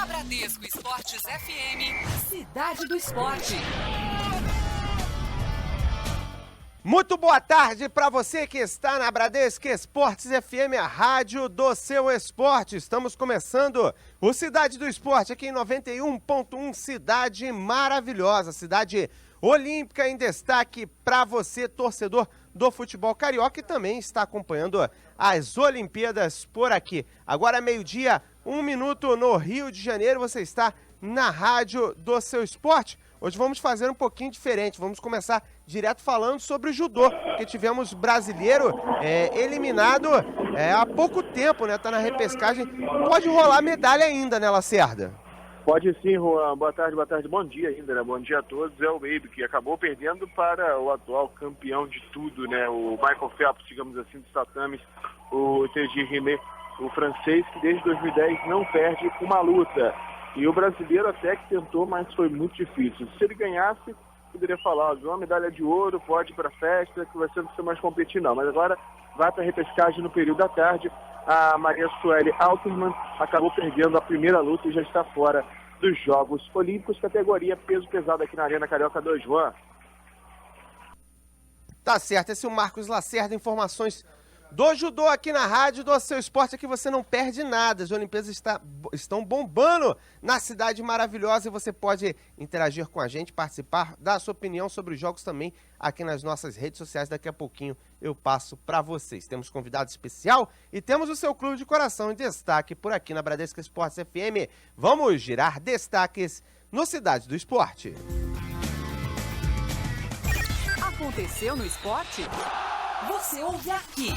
Bradesco Esportes FM, Cidade do Esporte. Muito boa tarde para você que está na Bradesco Esportes FM, a rádio do seu esporte. Estamos começando o Cidade do Esporte aqui em 91.1, cidade maravilhosa, cidade olímpica em destaque para você, torcedor do futebol carioca, e também está acompanhando as Olimpíadas por aqui. Agora meio-dia, 1 minuto no Rio de Janeiro, você está na rádio do seu esporte. Hoje vamos fazer um pouquinho diferente, vamos começar direto falando sobre o judô, porque tivemos brasileiro eliminado há pouco tempo, né? Tá na repescagem, pode rolar medalha ainda, né, Lacerda? Pode sim, Juan. Boa tarde, bom dia ainda, né? Bom dia a todos. É o Baby, que acabou perdendo para o atual campeão de tudo, né? O Michael Phelps, digamos assim, dos tatames, o Teddy Riner, o francês, que desde 2010 não perde uma luta. E o brasileiro até que tentou, mas foi muito difícil. Se ele ganhasse, poderia falar, uma medalha de ouro, pode ir para a festa, que você não precisa mais competir não. Mas agora vai para a repescagem no período da tarde. A Maria Sueli Alterman acabou perdendo a primeira luta e já está fora dos Jogos Olímpicos, categoria peso pesado aqui na Arena Carioca 2, Juan. Tá certo, esse é o Marcos Lacerda, informações do judô aqui na rádio do seu esporte, aqui você não perde nada. As Olimpíadas estão bombando na cidade maravilhosa e você pode interagir com a gente, participar, dar a sua opinião sobre os jogos também aqui nas nossas redes sociais. Daqui a pouquinho eu passo para vocês. Temos convidado especial e temos o seu clube de coração em destaque por aqui na Bradesco Esportes FM. Vamos girar destaques no Cidade do Esporte. Aconteceu no esporte? Você ouve aqui.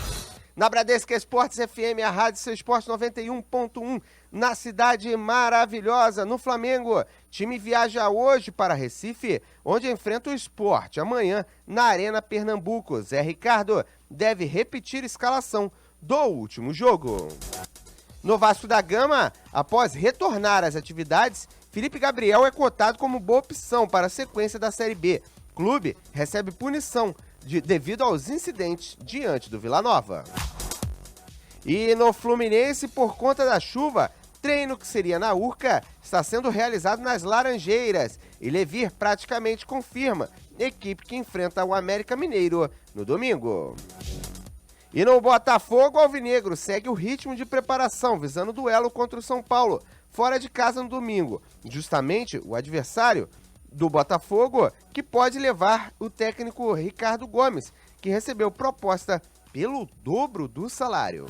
Na Bradesco Esportes FM, a rádio seu esporte 91.1, na cidade maravilhosa, no Flamengo. Time viaja hoje para Recife, onde enfrenta o Sport. Amanhã, na Arena Pernambuco. Zé Ricardo deve repetir a escalação do último jogo. No Vasco da Gama, após retornar às atividades, Felipe Gabriel é cotado como boa opção para a sequência da Série B. O clube recebe punição devido aos incidentes diante do Vila Nova. E no Fluminense, por conta da chuva, treino que seria na Urca está sendo realizado nas Laranjeiras. E Levir praticamente confirma equipe que enfrenta o América Mineiro no domingo. E no Botafogo, o Alvinegro segue o ritmo de preparação, visando o duelo contra o São Paulo, fora de casa no domingo. Justamente o adversário do Botafogo, que pode levar o técnico Ricardo Gomes, que recebeu proposta pelo dobro do salário.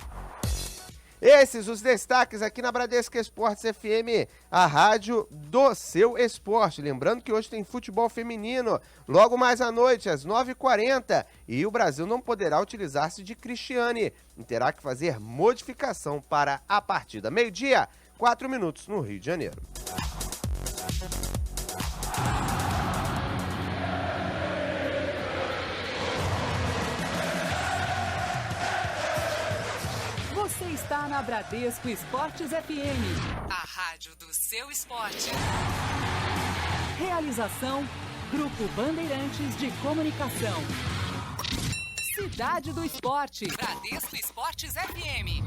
Esses os destaques aqui na Bradesco Esportes FM, a rádio do seu esporte. Lembrando que hoje tem futebol feminino, logo mais à noite, às 9h40, e o Brasil não poderá utilizar-se de Cristiane, e terá que fazer modificação para a partida. Meio-dia, 4 minutos no Rio de Janeiro. Você está na Bradesco Esportes FM, a rádio do seu esporte. Realização, Grupo Bandeirantes de Comunicação. Cidade do Esporte, Bradesco Esportes FM.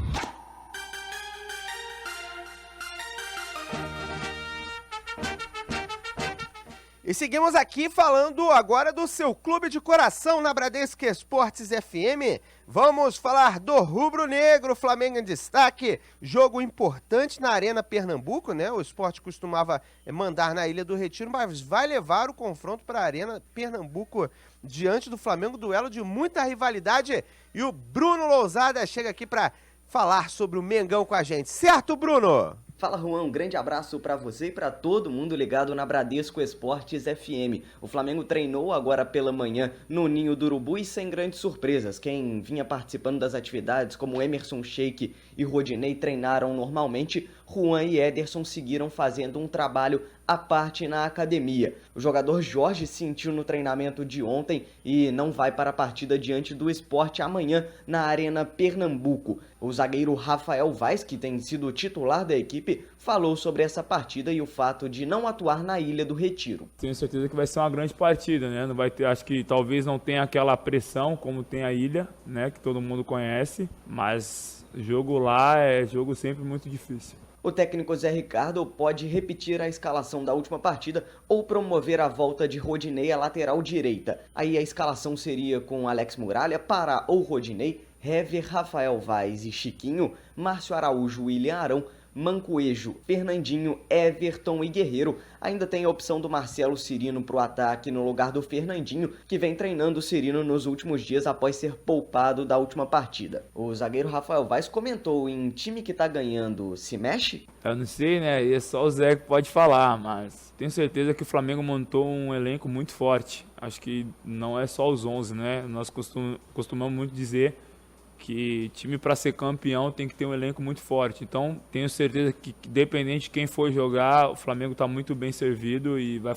E seguimos aqui falando agora do seu clube de coração na Bradesco Esportes FM. Vamos falar do rubro-negro, Flamengo em destaque. Jogo importante na Arena Pernambuco, né? O Sport costumava mandar na Ilha do Retiro, mas vai levar o confronto para a Arena Pernambuco diante do Flamengo. Duelo de muita rivalidade. E o Bruno Lousada chega aqui para falar sobre o Mengão com a gente. Certo, Bruno? Fala, Juan, um grande abraço para você e para todo mundo ligado na Bradesco Esportes FM. O Flamengo treinou agora pela manhã no Ninho do Urubu e sem grandes surpresas. Quem vinha participando das atividades, como Emerson Sheik e Rodinei, treinaram normalmente. Juan e Ederson seguiram fazendo um trabalho à parte na academia. O jogador Jorge sentiu no treinamento de ontem e não vai para a partida diante do Sport amanhã na Arena Pernambuco. O zagueiro Rafael Vaz, que tem sido titular da equipe, falou sobre essa partida e o fato de não atuar na Ilha do Retiro. Tenho certeza que vai ser uma grande partida, né? Não vai ter, acho que talvez não tenha aquela pressão como tem a Ilha, né? Que todo mundo conhece, mas jogo lá é jogo sempre muito difícil. O técnico Zé Ricardo pode repetir a escalação da última partida ou promover a volta de Rodinei à lateral direita. Aí a escalação seria com Alex Muralha, Pará ou Rodinei, Hever, Rafael Vaz e Chiquinho, Márcio Araújo, William Arão, Mancoejo, Fernandinho, Everton e Guerreiro. Ainda tem a opção do Marcelo Cirino para o ataque no lugar do Fernandinho, que vem treinando o Cirino nos últimos dias após ser poupado da última partida. O zagueiro Rafael Vaz comentou: em time que tá ganhando, se mexe? Eu não sei, né? E é só o Zé que pode falar, mas tenho certeza que o Flamengo montou um elenco muito forte. Acho que não é só os 11, né? Nós costumamos muito dizer que time para ser campeão tem que ter um elenco muito forte. Então, tenho certeza que, independente de quem for jogar, o Flamengo está muito bem servido e vai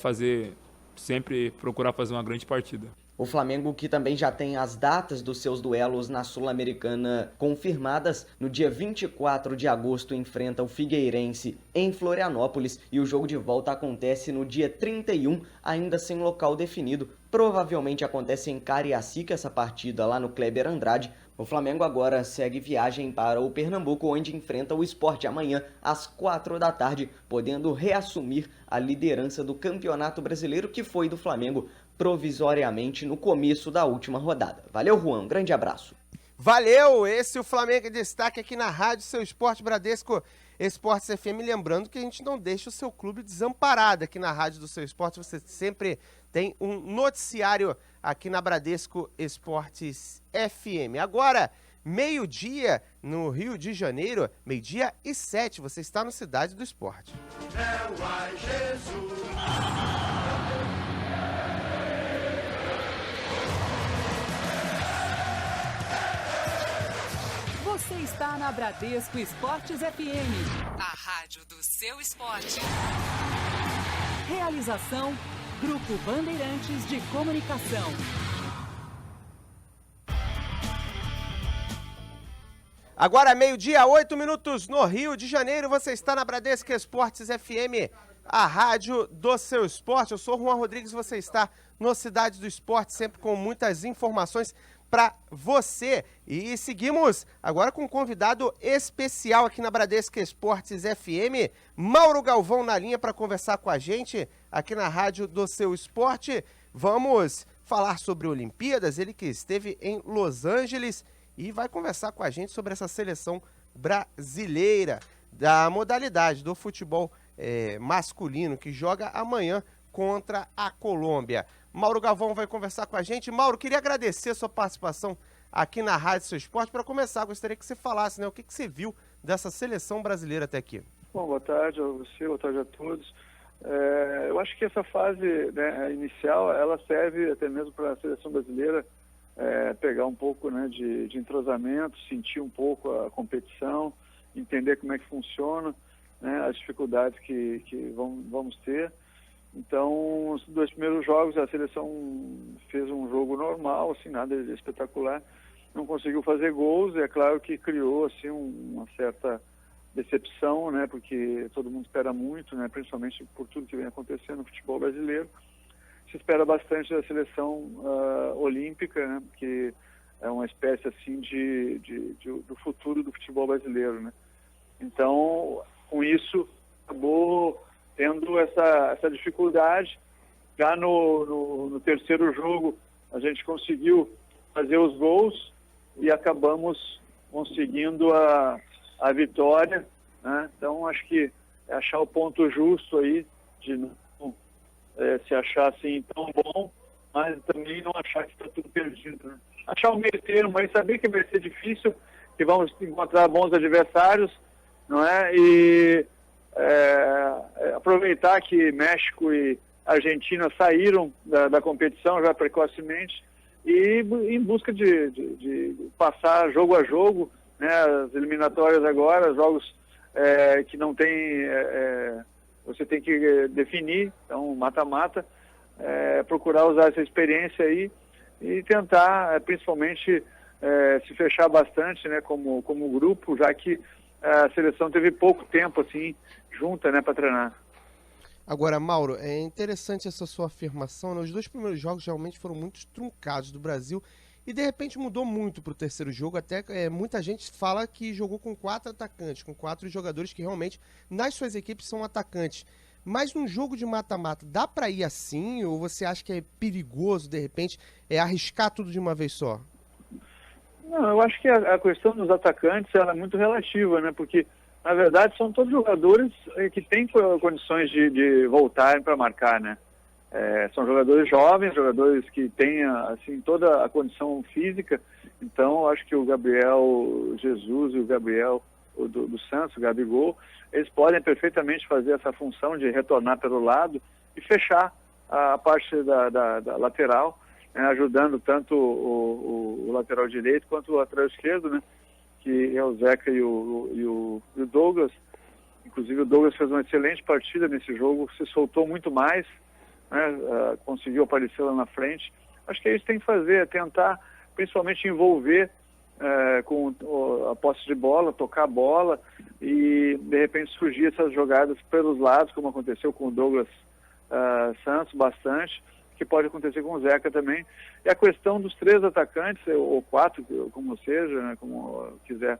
sempre procurar fazer uma grande partida. O Flamengo, que também já tem as datas dos seus duelos na Sul-Americana confirmadas, no dia 24 de agosto enfrenta o Figueirense em Florianópolis e o jogo de volta acontece no dia 31, ainda sem local definido. Provavelmente acontece em Cariacica essa partida lá no Kleber Andrade. O Flamengo agora segue viagem para o Pernambuco, onde enfrenta o Sport amanhã às 4 da tarde, podendo reassumir a liderança do Campeonato Brasileiro, que foi do Flamengo provisoriamente no começo da última rodada. Valeu, Juan, grande abraço. Valeu, esse é o Flamengo em destaque aqui na Rádio Seu Esporte Bradesco Esportes FM. Lembrando que a gente não deixa o seu clube desamparado aqui na Rádio do Seu Esporte, você sempre tem um noticiário aqui na Bradesco Esportes FM. Agora, meio-dia no Rio de Janeiro, 12h07, você está no Cidade do Esporte. Você está na Bradesco Esportes FM, a rádio do seu esporte. Realização Grupo Bandeirantes de Comunicação. Agora, meio-dia, 8 minutos no Rio de Janeiro, você está na Bradesco Esportes FM, a rádio do seu esporte. Eu sou o Juan Rodrigues, você está no Cidade do Esporte, sempre com muitas informações para você. E seguimos agora com um convidado especial aqui na Bradesco Esportes FM, Mauro Galvão na linha para conversar com a gente aqui na Rádio do Seu Esporte. Vamos falar sobre Olimpíadas, ele que esteve em Los Angeles e vai conversar com a gente sobre essa seleção brasileira da modalidade do futebol masculino que joga amanhã contra a Colômbia. Mauro Galvão vai conversar com a gente. Mauro, queria agradecer a sua participação aqui na Rádio Seu Esporte. Para começar, gostaria que você falasse, né, o que você viu dessa seleção brasileira até aqui. Bom, boa tarde a você, boa tarde a todos. Eu acho que essa fase, né, inicial, ela serve até mesmo para a seleção brasileira pegar um pouco, né, de entrosamento, sentir um pouco a competição, entender como é que funciona, né, as dificuldades que vamos ter. Então, os 2 primeiros jogos, a seleção fez um jogo normal, assim, nada de espetacular. Não conseguiu fazer gols, e é claro que criou, assim, uma certa decepção, né, porque todo mundo espera muito, né, principalmente por tudo que vem acontecendo no futebol brasileiro. Se espera bastante da seleção olímpica, né, que é uma espécie, assim, do futuro do futebol brasileiro, né. Então, com isso, acabou tendo essa dificuldade. Já no terceiro jogo, a gente conseguiu fazer os gols e acabamos conseguindo a vitória, né? Então, acho que é achar o ponto justo aí, de não se achar assim tão bom, mas também não achar que está tudo perdido, né? Achar o meio termo aí, saber que vai ser difícil, que vamos encontrar bons adversários, não é? E aproveitar que México e Argentina saíram da competição já precocemente e em busca de passar jogo a jogo, né, as eliminatórias agora, jogos que não tem, você tem que definir, então mata-mata, procurar usar essa experiência aí e tentar principalmente se fechar bastante, né, como grupo, já que a seleção teve pouco tempo assim junta, né, para treinar. Agora, Mauro, é interessante essa sua afirmação, né? Os 2 primeiros jogos realmente foram muito truncados do Brasil e de repente mudou muito para o terceiro jogo, até muita gente fala que jogou com 4 atacantes, com 4 jogadores que realmente nas suas equipes são atacantes. Mas num jogo de mata-mata, dá para ir assim, ou você acha que é perigoso, de repente, arriscar tudo de uma vez só? Não, eu acho que a questão dos atacantes ela é muito relativa, né? Porque, na verdade, são todos jogadores que têm condições de voltarem para marcar, né? São jogadores jovens, jogadores que têm assim, toda a condição física. Então, eu acho que o Gabriel Jesus e o Gabriel do Santos, o Gabigol, eles podem perfeitamente fazer essa função de retornar pelo lado e fechar a parte da lateral, ajudando tanto o lateral direito quanto o lateral esquerdo, né? Que é o Zeca e o Douglas. Inclusive o Douglas fez uma excelente partida nesse jogo, se soltou muito mais, né? Conseguiu aparecer lá na frente. Acho que é isso que tem que fazer, é tentar principalmente envolver com a posse de bola, tocar a bola e de repente surgir essas jogadas pelos lados, como aconteceu com o Douglas Santos bastante, que pode acontecer com o Zeca também. E a questão dos 3 atacantes, ou 4, como seja, né, como quiser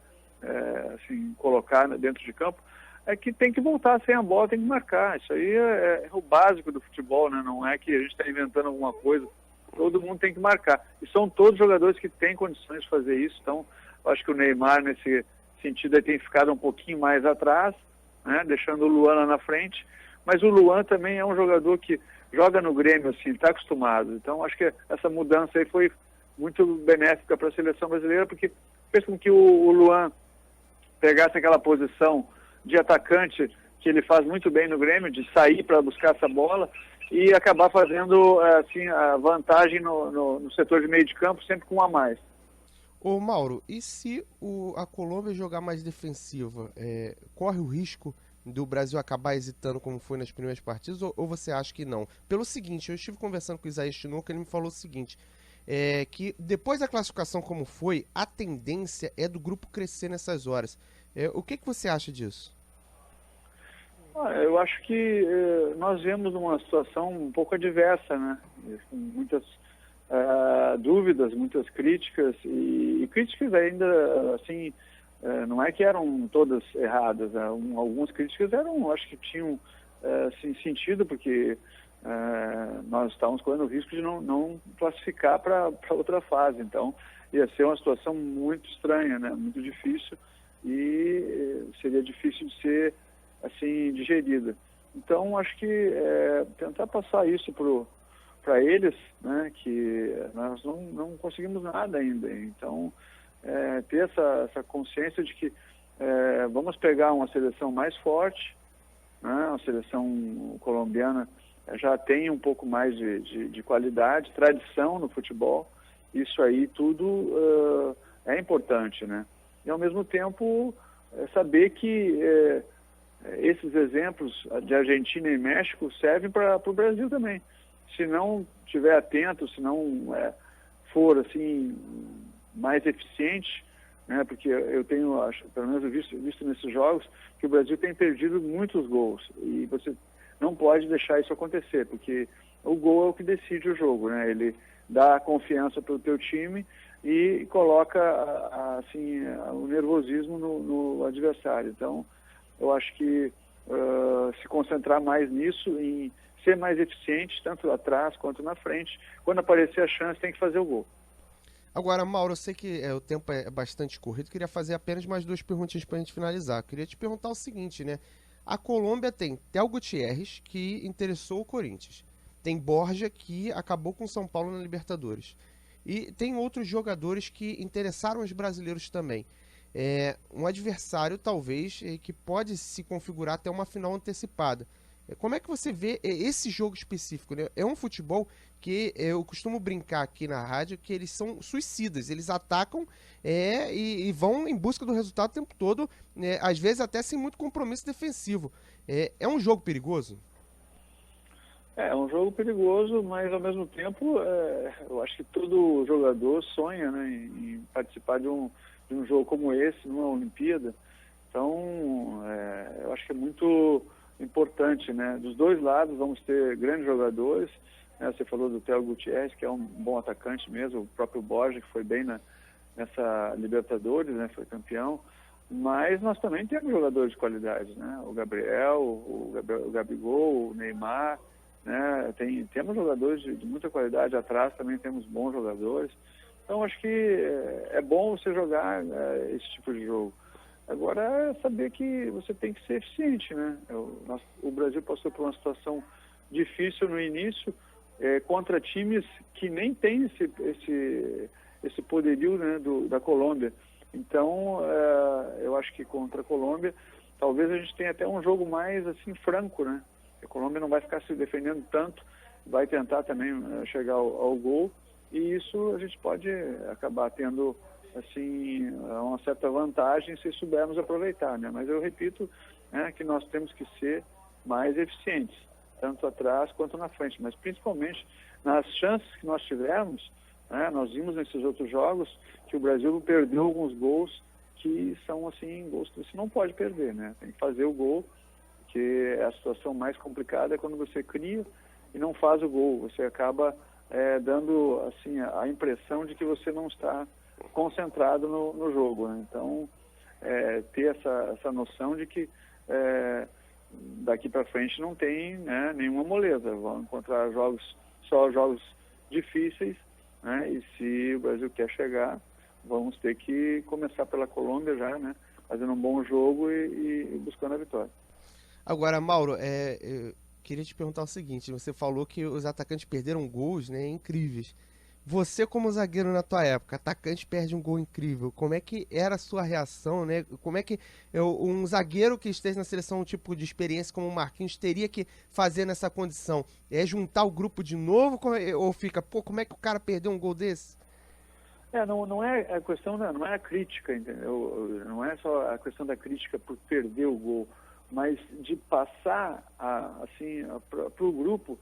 assim, colocar dentro de campo, é que tem que voltar sem a bola, tem que marcar. Isso aí é o básico do futebol, né? Não é que a gente está inventando alguma coisa. Todo mundo tem que marcar. E são todos jogadores que têm condições de fazer isso. Então, eu acho que o Neymar, nesse sentido, tem ficado um pouquinho mais atrás, né, deixando o Luan lá na frente. Mas o Luan também é um jogador que joga no Grêmio, assim, está acostumado. Então, acho que essa mudança aí foi muito benéfica para a seleção brasileira, porque fez com que o Luan pegasse aquela posição de atacante que ele faz muito bem no Grêmio, de sair para buscar essa bola e acabar fazendo assim, a vantagem no setor de meio de campo, sempre com um a mais. Ô Mauro, e se a Colômbia jogar mais defensiva, corre o risco do Brasil acabar hesitando como foi nas primeiras partidas, ou você acha que não? Pelo seguinte, eu estive conversando com o Isaías Tinoco, ele me falou o seguinte, que depois da classificação como foi, a tendência é do grupo crescer nessas horas. O que você acha disso? Eu acho que nós vemos uma situação um pouco adversa, né? Com muitas dúvidas, muitas críticas, e críticas ainda, assim, não é que eram todas erradas, algumas críticas acho que tinham assim, sentido, porque nós estávamos correndo o risco de não classificar para outra fase, então ia ser uma situação muito estranha, né? Muito difícil, e seria difícil de ser assim, digerida. Então, acho que tentar passar isso para eles, né, que nós não conseguimos nada ainda. Então, ter essa consciência de que vamos pegar uma seleção mais forte, né, a seleção colombiana já tem um pouco mais de qualidade, tradição no futebol. Isso aí tudo é importante, né? E, ao mesmo tempo, saber que esses exemplos de Argentina e México servem para o Brasil também. Se não estiver atento, se não for assim mais eficiente, né, porque eu tenho, pelo menos visto nesses jogos, que o Brasil tem perdido muitos gols, e você não pode deixar isso acontecer, porque o gol é o que decide o jogo, né? Ele dá confiança para o teu time e coloca assim, o nervosismo no adversário. Então, eu acho que se concentrar mais nisso, em ser mais eficiente, tanto atrás quanto na frente. Quando aparecer a chance, tem que fazer o gol. Agora, Mauro, eu sei que o tempo é bastante corrido, queria fazer apenas mais 2 perguntinhas para a gente finalizar. Queria te perguntar o seguinte, né? A Colômbia tem Théo Gutierrez, que interessou o Corinthians. Tem Borja, que acabou com o São Paulo na Libertadores. E tem outros jogadores que interessaram os brasileiros também. Um adversário, talvez, que pode se configurar até uma final antecipada. Como é que você vê esse jogo específico, né? É um futebol que eu costumo brincar aqui na rádio que eles são suicidas, eles atacam e vão em busca do resultado o tempo todo, às vezes até sem muito compromisso defensivo. É um jogo perigoso? É um jogo perigoso, mas ao mesmo tempo eu acho que todo jogador sonha, né, em participar de um jogo como esse, numa Olimpíada. Então, eu acho que é muito importante, né? Dos dois lados vamos ter grandes jogadores, né? Você falou do Theo Gutierrez, que é um bom atacante mesmo, o próprio Borja, que foi bem nessa Libertadores, né? Foi campeão. Mas nós também temos jogadores de qualidade, né? O Gabriel, o Gabigol, o Neymar, né? Temos jogadores de muita qualidade atrás, também temos bons jogadores. Então acho que é bom você jogar esse tipo de jogo. Agora é saber que você tem que ser eficiente, né? O Brasil passou por uma situação difícil no início, contra times que nem têm esse poderio, né, da Colômbia. Então, eu acho que contra a Colômbia, talvez a gente tenha até um jogo mais assim franco, né? A Colômbia não vai ficar se defendendo tanto, vai tentar também chegar ao gol, e isso a gente pode acabar tendo assim uma certa vantagem se soubermos aproveitar, né? Mas eu repito, né, que nós temos que ser mais eficientes, tanto atrás quanto na frente, mas principalmente nas chances que nós tivermos, né? Nós vimos nesses outros jogos que o Brasil perdeu alguns gols que são assim gols que você não pode perder, né? Tem que fazer o gol, que a situação mais complicada é quando você cria e não faz o gol, você acaba dando assim a impressão de que você não está concentrado no jogo, né? Então ter essa noção de que daqui para frente não tem, né, nenhuma moleza, vão encontrar só jogos difíceis, né? E se o Brasil quer chegar, vamos ter que começar pela Colômbia já, né? Fazendo um bom jogo e buscando a vitória. Agora, Mauro, eu queria te perguntar o seguinte, você falou que os atacantes perderam gols, né, incríveis. Você, como zagueiro na tua época, atacante perde um gol incrível, como é que era a sua reação, né? Como é que um zagueiro que esteja na seleção, um tipo de experiência como o Marquinhos, teria que fazer nessa condição? É juntar o grupo de novo ou fica, como é que o cara perdeu um gol desse? Não é a questão, não é a crítica, entendeu? Não é só a questão da crítica por perder o gol, mas de passar assim para o grupo,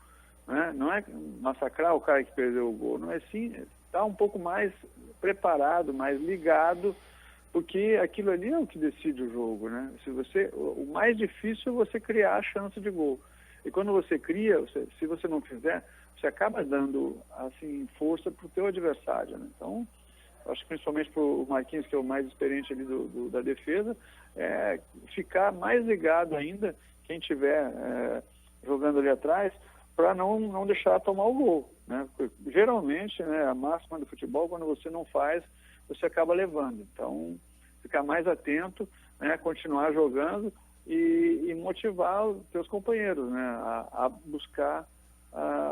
né? Não é massacrar o cara que perdeu o gol, não é assim, estar um pouco mais preparado, mais ligado, porque aquilo ali é o que decide o jogo, né? O mais difícil é você criar a chance de gol. E quando você cria, se você não fizer, você acaba dando assim força para o teu adversário, né? Então, acho que principalmente para o Marquinhos, que é o mais experiente ali da defesa, ficar mais ligado ainda, quem estiver jogando ali atrás, para não deixar tomar o gol, né? Porque, geralmente, né, a máxima do futebol, quando você não faz, você acaba levando. Então, ficar mais atento, né, continuar jogando e motivar os teus companheiros, né, a buscar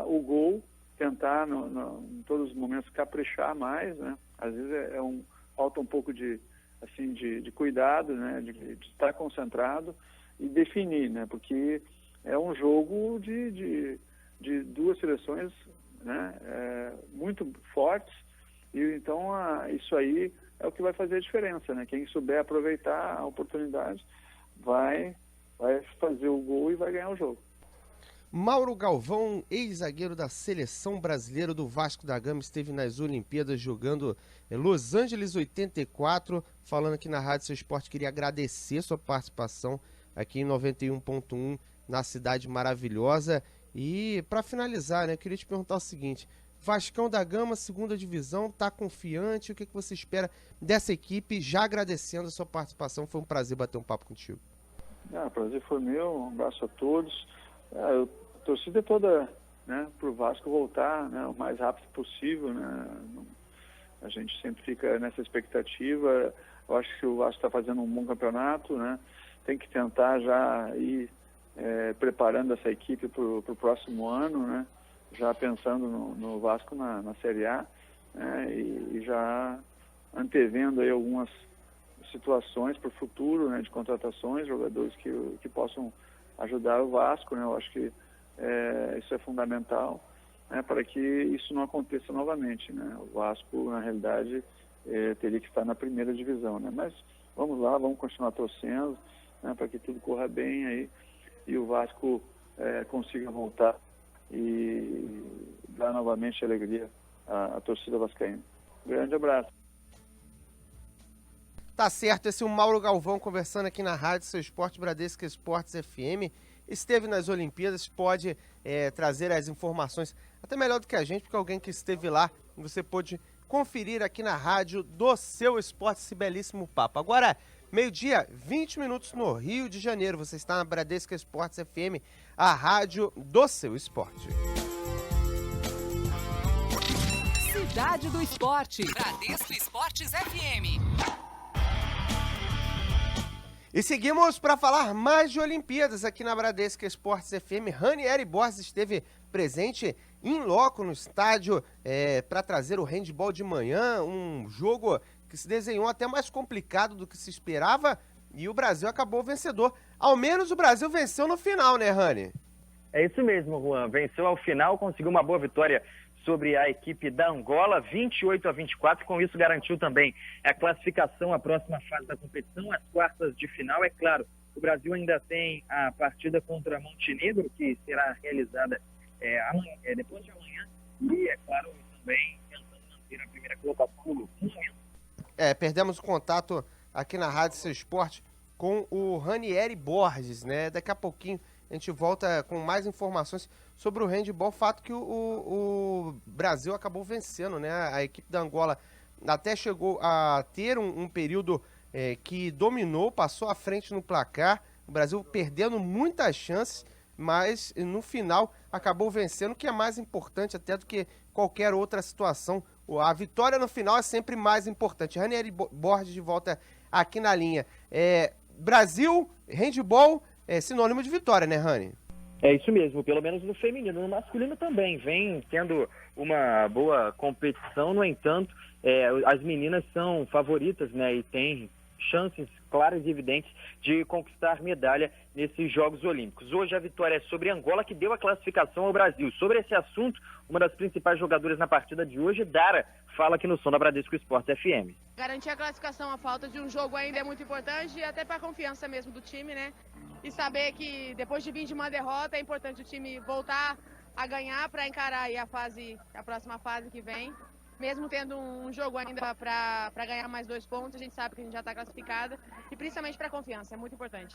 o gol, tentar em todos os momentos caprichar mais, né? Às vezes falta um pouco de cuidado, né, de estar concentrado e definir, né? Porque é um jogo de duas seleções, né, muito fortes, e então isso aí é o que vai fazer a diferença, né? Quem souber aproveitar a oportunidade vai fazer o gol e vai ganhar o jogo. Mauro Galvão, ex-zagueiro da Seleção Brasileira do Vasco da Gama, esteve nas Olimpíadas jogando Los Angeles 84, falando aqui na Rádio Seu Esporte, queria agradecer sua participação aqui em 91.1 na Cidade Maravilhosa. E para finalizar, né, eu queria te perguntar o seguinte, Vascão da Gama, segunda divisão, tá confiante? O que você espera dessa equipe? Já agradecendo a sua participação, foi um prazer bater um papo contigo. O prazer foi meu, um abraço a todos. A torcida toda, né, para o Vasco voltar, né, o mais rápido possível, né? A gente sempre fica nessa expectativa. Eu acho que o Vasco está fazendo um bom campeonato, né? Tem que tentar já ir preparando essa equipe para o próximo ano, né? Já pensando no Vasco na Série A, né? E já antevendo aí algumas situações para o futuro, né, de contratações, jogadores que possam ajudar o Vasco, né? Eu acho que isso é fundamental, né, para que isso não aconteça novamente, né? O Vasco, na realidade, teria que estar na primeira divisão, né? Mas vamos lá, vamos continuar torcendo, né, para que tudo corra bem aí e o Vasco consiga voltar e dar novamente alegria à torcida vascaína. Grande abraço. Tá certo, esse é o Mauro Galvão conversando aqui na Rádio Seu Esporte, Bradesco Esportes FM. esteve nas Olimpíadas, pode trazer as informações até melhor do que a gente, porque alguém que esteve lá, você pôde conferir aqui na rádio do Seu Esporte esse belíssimo papo. Agora, 12h20 no Rio de Janeiro. Você está na Bradesco Esportes FM, a rádio do Seu Esporte. Cidade do Esporte. Bradesco Esportes FM. E seguimos para falar mais de Olimpíadas aqui na Bradesco Esportes FM. Ranieri Borges esteve presente em loco no estádio para trazer o handball de manhã, um jogo que se desenhou até mais complicado do que se esperava e o Brasil acabou vencedor. Ao menos o Brasil venceu no final, né, Rani? É isso mesmo, Juan. Venceu ao final, conseguiu uma boa vitória sobre a equipe da Angola, 28-24, com isso garantiu também a classificação à próxima fase da competição, as quartas de final. É claro, o Brasil ainda tem a partida contra Montenegro, que será realizada depois de amanhã, e é claro, também tentando manter a primeira colocação no momento. Perdemos o contato aqui na Rádio Seu Esporte com o Ranieri Borges, né? Daqui a pouquinho a gente volta com mais informações sobre o handball, fato que o Brasil acabou vencendo, né? A equipe da Angola até chegou a ter um período que dominou, passou à frente no placar, o Brasil perdendo muitas chances, mas no final acabou vencendo, que é mais importante até do que qualquer outra situação. A vitória no final é sempre mais importante. Ranieri Borges de volta aqui na linha. Brasil, handball, é sinônimo de vitória, né, Rani? É isso mesmo, pelo menos no feminino. No masculino também vem tendo uma boa competição, no entanto, as meninas são favoritas, né, e têm chances claras e evidentes de conquistar medalha nesses Jogos Olímpicos. Hoje a vitória é sobre Angola, que deu a classificação ao Brasil. Sobre esse assunto, uma das principais jogadoras na partida de hoje, Dara, fala aqui no som da Bradesco Esportes FM. Garantir a classificação à falta de um jogo ainda é muito importante, e até para a confiança mesmo do time, né? E saber que depois de vir de uma derrota é importante o time voltar a ganhar para encarar aí a próxima fase que vem. Mesmo tendo um jogo ainda para ganhar mais 2 pontos, a gente sabe que a gente já está classificada, e principalmente para a confiança, é muito importante.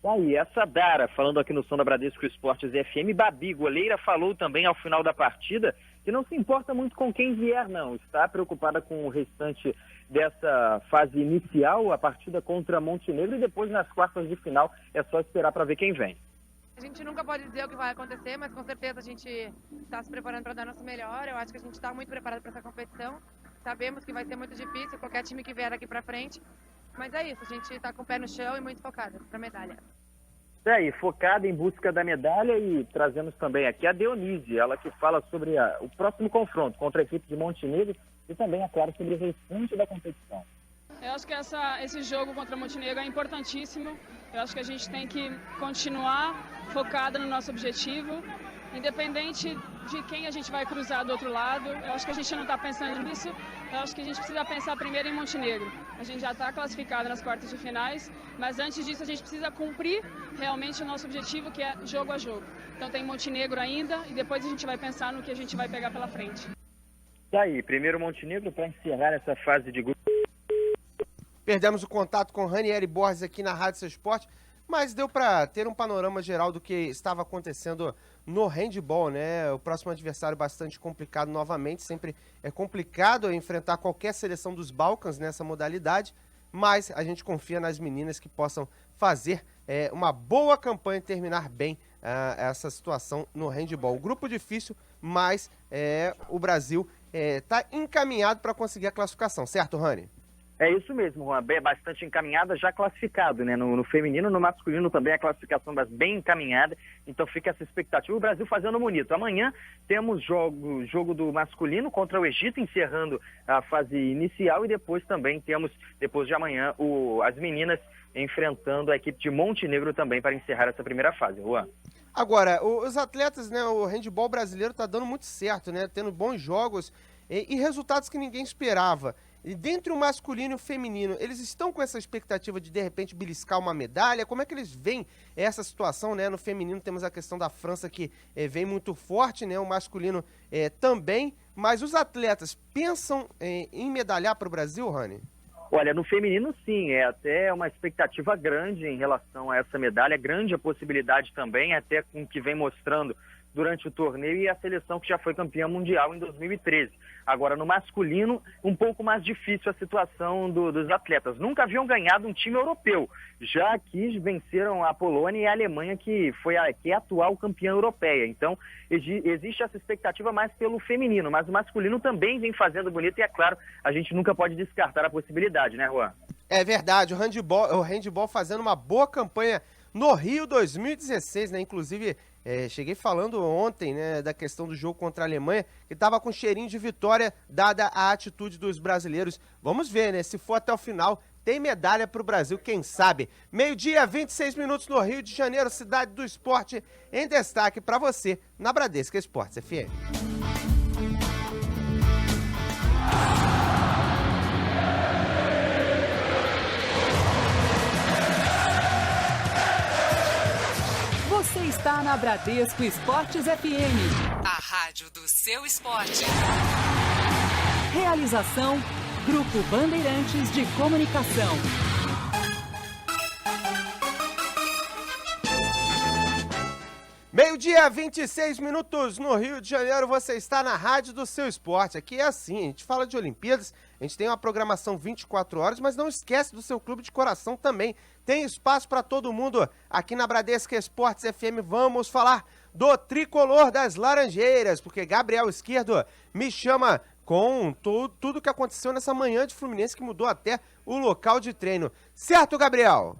Aí, essa Dara, falando aqui no som da Bradesco Esportes FM. Babi, goleira, falou também ao final da partida que não se importa muito com quem vier, não. Está preocupada com o restante dessa fase inicial, a partida contra Montenegro, e depois nas quartas de final é só esperar para ver quem vem. A gente nunca pode dizer o que vai acontecer, mas com certeza a gente está se preparando para dar nosso melhor. Eu acho que a gente está muito preparado para essa competição. Sabemos que vai ser muito difícil, qualquer time que vier daqui para frente. Mas é isso, a gente está com o pé no chão e muito focado para a medalha. É aí, focada em busca da medalha, e trazemos também aqui a Dionise, ela que fala sobre o próximo confronto contra a equipe de Montenegro e também, é claro, sobre o restante da competição. Eu acho que esse jogo contra Montenegro é importantíssimo. Eu acho que a gente tem que continuar focado no nosso objetivo, independente de quem a gente vai cruzar do outro lado. Eu acho que a gente não está pensando nisso. Eu acho que a gente precisa pensar primeiro em Montenegro. A gente já está classificado nas quartas de finais, mas antes disso a gente precisa cumprir realmente o nosso objetivo, que é jogo a jogo. Então tem Montenegro ainda, e depois a gente vai pensar no que a gente vai pegar pela frente. Tá aí, primeiro Montenegro para encerrar essa fase de grupo. Perdemos o contato com Ranieri Borges aqui na Rádio Seu Esporte, mas deu para ter um panorama geral do que estava acontecendo no handball, né? O próximo adversário bastante complicado novamente, sempre é complicado enfrentar qualquer seleção dos Balcãs nessa modalidade, mas a gente confia nas meninas que possam fazer uma boa campanha e terminar bem essa situação no handball. O grupo difícil, mas o Brasil está encaminhado para conseguir a classificação, certo, Rani? É isso mesmo, Juan, bastante encaminhada, já classificado, né? No feminino, no masculino também a classificação bem encaminhada, então fica essa expectativa. O Brasil fazendo bonito. Amanhã temos jogo do masculino contra o Egito, encerrando a fase inicial, e depois também temos, depois de amanhã, as meninas enfrentando a equipe de Montenegro também para encerrar essa primeira fase, Juan. Agora, os atletas, né, o handball brasileiro está dando muito certo, né? Tendo bons jogos e resultados que ninguém esperava. E dentre o masculino e o feminino, eles estão com essa expectativa de repente, beliscar uma medalha? Como é que eles veem essa situação, né? No feminino temos a questão da França, que vem muito forte, né? O masculino também. Mas os atletas pensam em medalhar para o Brasil, Rani? Olha, no feminino sim, é até uma expectativa grande em relação a essa medalha, grande a possibilidade também, até com o que vem mostrando durante o torneio e a seleção que já foi campeã mundial em 2013. Agora, no masculino, um pouco mais difícil a situação dos atletas. Nunca haviam ganhado um time europeu. Já aqui venceram a Polônia e a Alemanha, que é a atual campeã europeia. Então, existe essa expectativa mais pelo feminino, mas o masculino também vem fazendo bonito e, é claro, a gente nunca pode descartar a possibilidade, né, Juan? É verdade, o handball fazendo uma boa campanha no Rio 2016, né? Inclusive, cheguei falando ontem, né, da questão do jogo contra a Alemanha, que estava com cheirinho de vitória, dada a atitude dos brasileiros. Vamos ver, né? Se for até o final, tem medalha para o Brasil, quem sabe. 12h, 26 minutos no Rio de Janeiro, cidade do esporte, em destaque para você, na Bradesco Esportes FM. Você está na Bradesco Esportes FM, a rádio do seu esporte. Realização, Grupo Bandeirantes de Comunicação. Meio-dia, 26 minutos no Rio de Janeiro, você está na rádio do seu esporte. Aqui é assim, a gente fala de Olimpíadas, a gente tem uma programação 24 horas, mas não esquece do seu clube de coração também. Tem espaço para todo mundo aqui na Bradesco Esportes FM. Vamos falar do tricolor das Laranjeiras, porque Gabriel Esquerdo me chama com tudo que aconteceu nessa manhã de Fluminense, que mudou até o local de treino. Certo, Gabriel?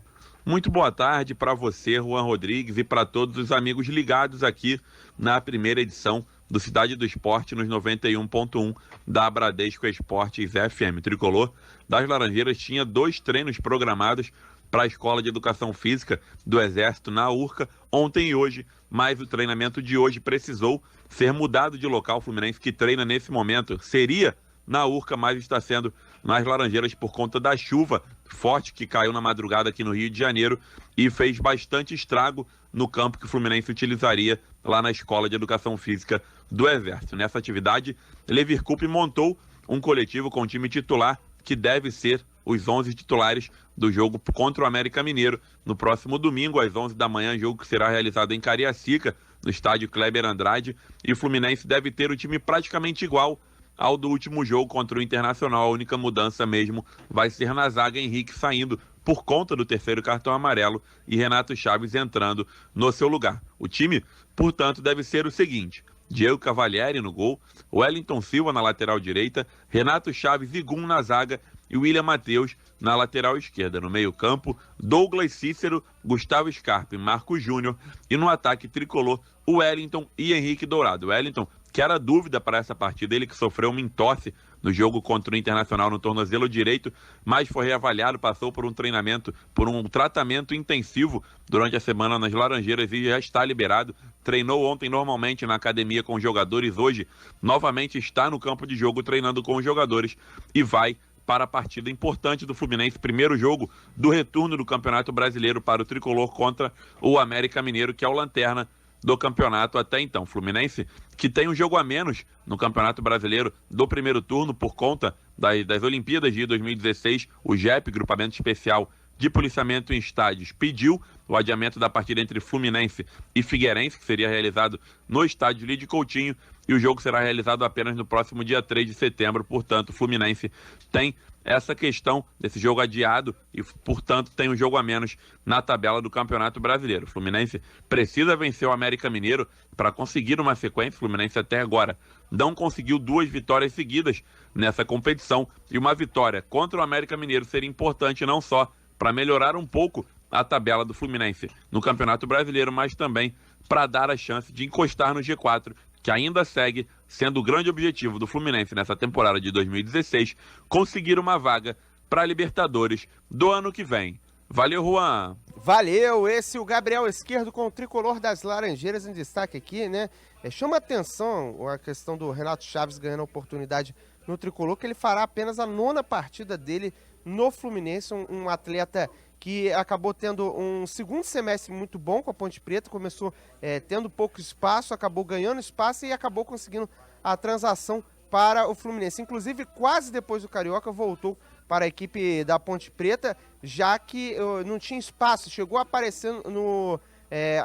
Muito boa tarde para você, Juan Rodrigues, e para todos os amigos ligados aqui na primeira edição do Cidade do Esporte nos 91.1 da Bradesco Esportes FM. Tricolor das Laranjeiras tinha 2 treinos programados para a Escola de Educação Física do Exército na Urca, ontem e hoje, mas o treinamento de hoje precisou ser mudado de local. O Fluminense, que treina nesse momento, seria na Urca, mas está sendo nas Laranjeiras por conta da chuva forte que caiu na madrugada aqui no Rio de Janeiro e fez bastante estrago no campo que o Fluminense utilizaria lá na Escola de Educação Física do Exército. Nessa atividade, Levir Coupe montou um coletivo com o time titular, que deve ser os 11 titulares do jogo contra o América Mineiro no próximo domingo, às 11 da manhã, jogo que será realizado em Cariacica, no estádio Kleber Andrade, e o Fluminense deve ter o time praticamente igual ao do último jogo contra o Internacional. A única mudança mesmo vai ser na zaga, Henrique saindo por conta do 3º cartão amarelo e Renato Chaves entrando no seu lugar. O time, portanto, deve ser o seguinte: Diego Cavalieri no gol, Wellington Silva na lateral direita, Renato Chaves e Gum na zaga e William Matheus na lateral esquerda. No meio-campo, Douglas Cícero, Gustavo Scarpa e Marcos Júnior. E no ataque tricolor, o Wellington e Henrique Dourado. O Wellington, que era dúvida para essa partida, ele que sofreu uma entorse no jogo contra o Internacional no tornozelo direito, mas foi reavaliado, passou por um treinamento, por um tratamento intensivo durante a semana nas Laranjeiras e já está liberado. Treinou ontem normalmente na academia com os jogadores, hoje novamente está no campo de jogo treinando com os jogadores e vai para a partida importante do Fluminense, primeiro jogo do retorno do Campeonato Brasileiro para o tricolor contra o América Mineiro, que é o lanterna do campeonato até então. Fluminense que tem um jogo a menos no Campeonato Brasileiro do primeiro turno por conta das Olimpíadas de 2016. O GEP, Grupamento Especial de Policiamento em Estádios, pediu o adiamento da partida entre Fluminense e Figueirense, que seria realizado no estádio Lídio Coutinho, e o jogo será realizado apenas no próximo dia 3 de setembro. Portanto, o Fluminense tem essa questão desse jogo adiado e, portanto, tem um jogo a menos na tabela do Campeonato Brasileiro. O Fluminense precisa vencer o América Mineiro para conseguir uma sequência. O Fluminense até agora não conseguiu 2 vitórias seguidas nessa competição, e uma vitória contra o América Mineiro seria importante não só para melhorar um pouco a tabela do Fluminense no Campeonato Brasileiro, mas também para dar a chance de encostar no G4, que ainda segue sendo o grande objetivo do Fluminense nessa temporada de 2016, conseguir uma vaga para a Libertadores do ano que vem. Valeu, Juan! Valeu! Esse é o Gabriel Esquerdo com o tricolor das Laranjeiras em destaque aqui, né? Chama atenção a questão do Renato Chaves ganhando a oportunidade no tricolor, que ele fará apenas a 9ª partida dele no Fluminense, um atleta que acabou tendo um segundo semestre muito bom com a Ponte Preta, começou tendo pouco espaço, acabou ganhando espaço e acabou conseguindo a transação para o Fluminense. Inclusive, quase depois do Carioca, voltou para a equipe da Ponte Preta, já que não tinha espaço, chegou a aparecer no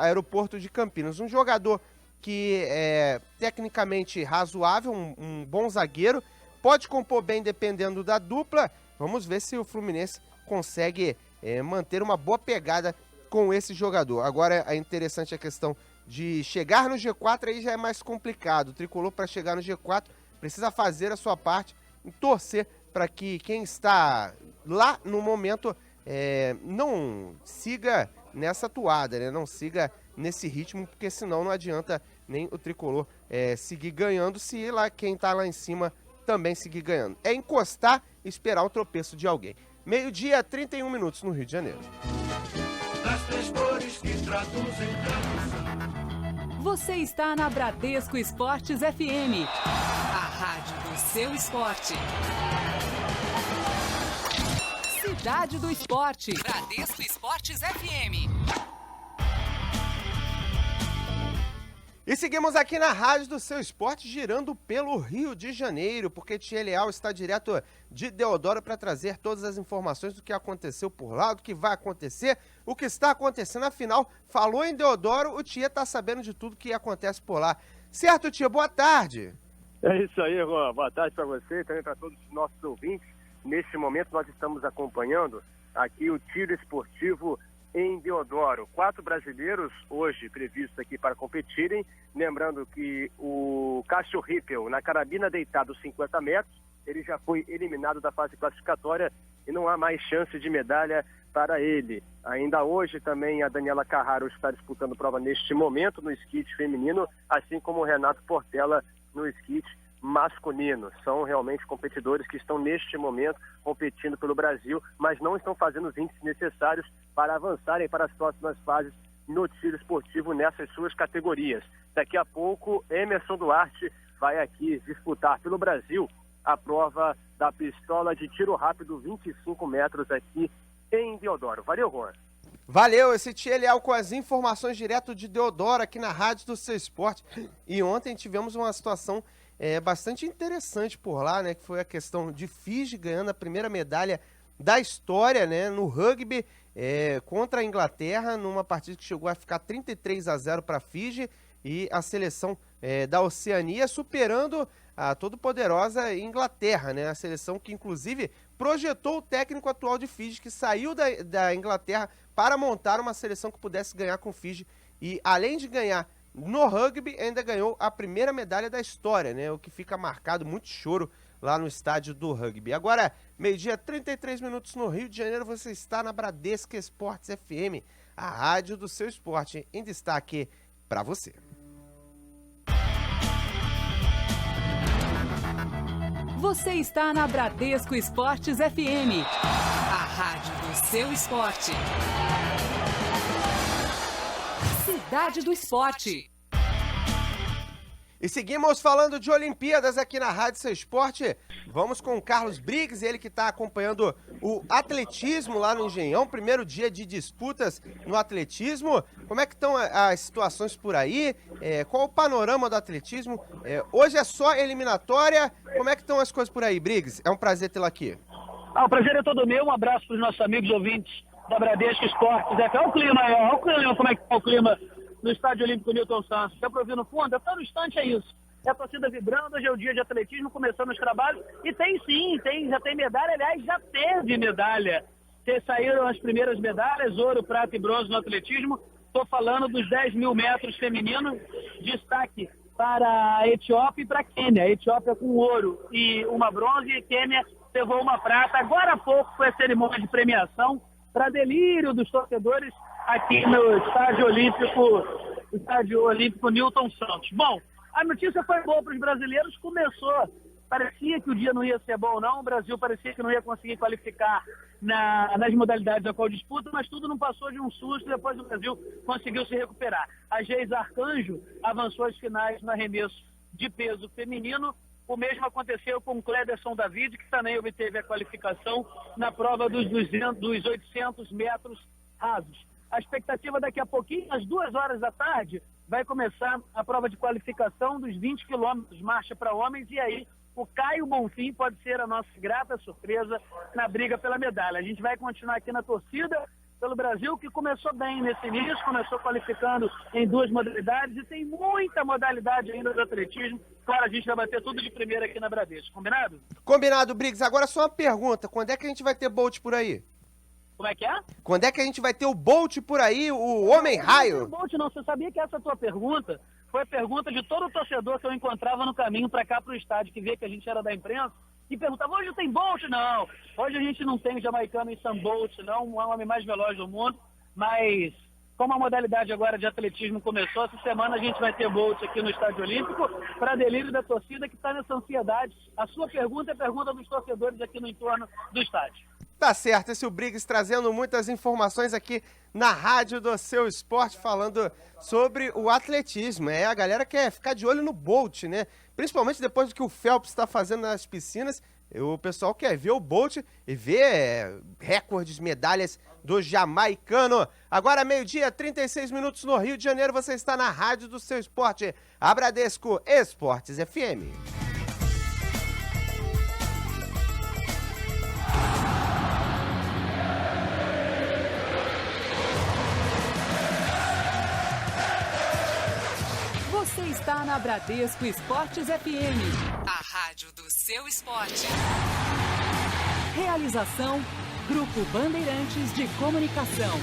aeroporto de Campinas. Um jogador que é tecnicamente razoável, um bom zagueiro, pode compor bem dependendo da dupla. Vamos ver se o Fluminense consegue manter uma boa pegada com esse jogador. Agora é interessante a questão de chegar no G4, aí já é mais complicado. O Tricolor, para chegar no G4, precisa fazer a sua parte e torcer para que quem está lá no momento não siga nessa toada, né? Não siga nesse ritmo, porque senão não adianta nem o Tricolor seguir ganhando, se lá quem está lá em cima também seguir ganhando. É encostar e esperar o tropeço de alguém. 12h, 31 minutos no Rio de Janeiro. As três cores que traduzem. Você está na Bradesco Esportes FM, a rádio do seu esporte. Cidade do Esporte, Bradesco Esportes FM. E seguimos aqui na Rádio do Seu Esporte, girando pelo Rio de Janeiro, porque Tia Leal está direto de Deodoro para trazer todas as informações do que aconteceu por lá, do que vai acontecer, o que está acontecendo. Afinal, falou em Deodoro, o Tia está sabendo de tudo que acontece por lá. Certo, Tia? Boa tarde. É isso aí, Juan. Boa tarde para você e também para todos os nossos ouvintes. Neste momento, nós estamos acompanhando aqui o tiro esportivo em Deodoro. 4 brasileiros hoje previstos aqui para competirem. Lembrando que o Cássio Rippel, na carabina deitado 50 metros, ele já foi eliminado da fase classificatória e não há mais chance de medalha para ele. Ainda hoje também a Daniela Carraro está disputando prova neste momento no esquite feminino, assim como o Renato Portela no esquite masculino. São realmente competidores que estão neste momento competindo pelo Brasil, mas não estão fazendo os índices necessários para avançarem para as próximas fases no tiro esportivo nessas suas categorias. Daqui a pouco, Emerson Duarte vai aqui disputar pelo Brasil a prova da pistola de tiro rápido 25 metros aqui em Deodoro. Valeu, Juan. Valeu, esse Tia Leal com as informações direto de Deodoro aqui na Rádio do Seu Esporte. E ontem tivemos uma situação bastante interessante por lá, né? Que foi a questão de Fiji ganhando a primeira medalha da história, né? No rugby contra a Inglaterra, numa partida que chegou a ficar 33-0 para Fiji, e a seleção da Oceania superando a todo-poderosa Inglaterra, né? A seleção que inclusive projetou o técnico atual de Fiji, que saiu da Inglaterra para montar uma seleção que pudesse ganhar com Fiji, e além de ganhar no rugby, ainda ganhou a primeira medalha da história, né? O que fica marcado, muito choro lá no estádio do rugby. Agora, 12h, 33 minutos no Rio de Janeiro, você está na Bradesco Esportes FM, a rádio do seu esporte, em destaque para você. Você está na Bradesco Esportes FM, a rádio do seu esporte. Cidade do Esporte. E seguimos falando de Olimpíadas aqui na Rádio Seu Esporte. Vamos com o Carlos Briggs, ele que está acompanhando o atletismo lá no Engenhão. Primeiro dia de disputas no atletismo. Como é que estão as situações por aí? Qual o panorama do atletismo? Hoje é só eliminatória. Como é que estão as coisas por aí, Briggs? É um prazer tê-lo aqui. O prazer é todo meu. Um abraço para os nossos amigos ouvintes da Bradesco Esportes. Olha o clima aí, olha o clima, como é que está o clima no Estádio Olímpico Newton Santos. Dá para ouvir no fundo? Até no instante é isso. É a torcida vibrando, hoje é o dia de atletismo, começando os trabalhos. E tem sim, já tem medalha, aliás, já teve medalha. Saíram as primeiras medalhas, ouro, prata e bronze no atletismo. Estou falando dos 10 mil metros femininos, destaque para a Etiópia e para a Quênia. A Etiópia com ouro e uma bronze, e a Quênia levou uma prata. Agora há pouco foi a cerimônia de premiação, para delírio dos torcedores aqui no Estádio Olímpico Newton Santos. Bom, a notícia foi boa para os brasileiros, começou, parecia que o dia não ia ser bom não, o Brasil parecia que não ia conseguir qualificar nas modalidades a qual disputa, mas tudo não passou de um susto, depois o Brasil conseguiu se recuperar. A Geisa Arcanjo avançou às finais no arremesso de peso feminino. O mesmo aconteceu com o Cleberson David, que também obteve a qualificação na prova dos 800 metros rasos. A expectativa daqui a pouquinho, às 2h da tarde, vai começar a prova de qualificação dos 20 quilômetros marcha para homens, e aí o Caio Bonfim pode ser a nossa grata surpresa na briga pela medalha. A gente vai continuar aqui na torcida pelo Brasil, que começou bem nesse início, começou qualificando em 2 modalidades e tem muita modalidade ainda do atletismo. Claro, a gente vai bater tudo de primeira aqui na Bradesco. Combinado? Combinado, Briggs. Agora só uma pergunta. Quando é que a gente vai ter Bolt por aí? Como é que é? Quando é que a gente vai ter o Bolt por aí, o Homem-Raio? Não, Bolt não. Você sabia que essa tua pergunta foi a pergunta de todo torcedor que eu encontrava no caminho para cá para o estádio, que via que a gente era da imprensa, e perguntava, hoje tem Bolt? Não. Hoje a gente não tem jamaicano em Sam Bolt, não, o homem mais veloz do mundo, mas como a modalidade agora de atletismo começou, essa semana a gente vai ter Bolt aqui no Estádio Olímpico, para delírio da torcida que está nessa ansiedade. A sua pergunta é a pergunta dos torcedores aqui no entorno do estádio. Tá certo, esse é o Briggs trazendo muitas informações aqui na Rádio do Seu Esporte, falando sobre o atletismo. A galera quer ficar de olho no Bolt, né? Principalmente depois do que o Phelps está fazendo nas piscinas, o pessoal quer ver o Bolt e ver recordes, medalhas do jamaicano. Agora, 12h, 36 minutos no Rio de Janeiro, você está na Rádio do Seu Esporte, a Bradesco Esportes FM. Você está na Bradesco Esportes FM, a rádio do seu esporte. Realização, Grupo Bandeirantes de Comunicação.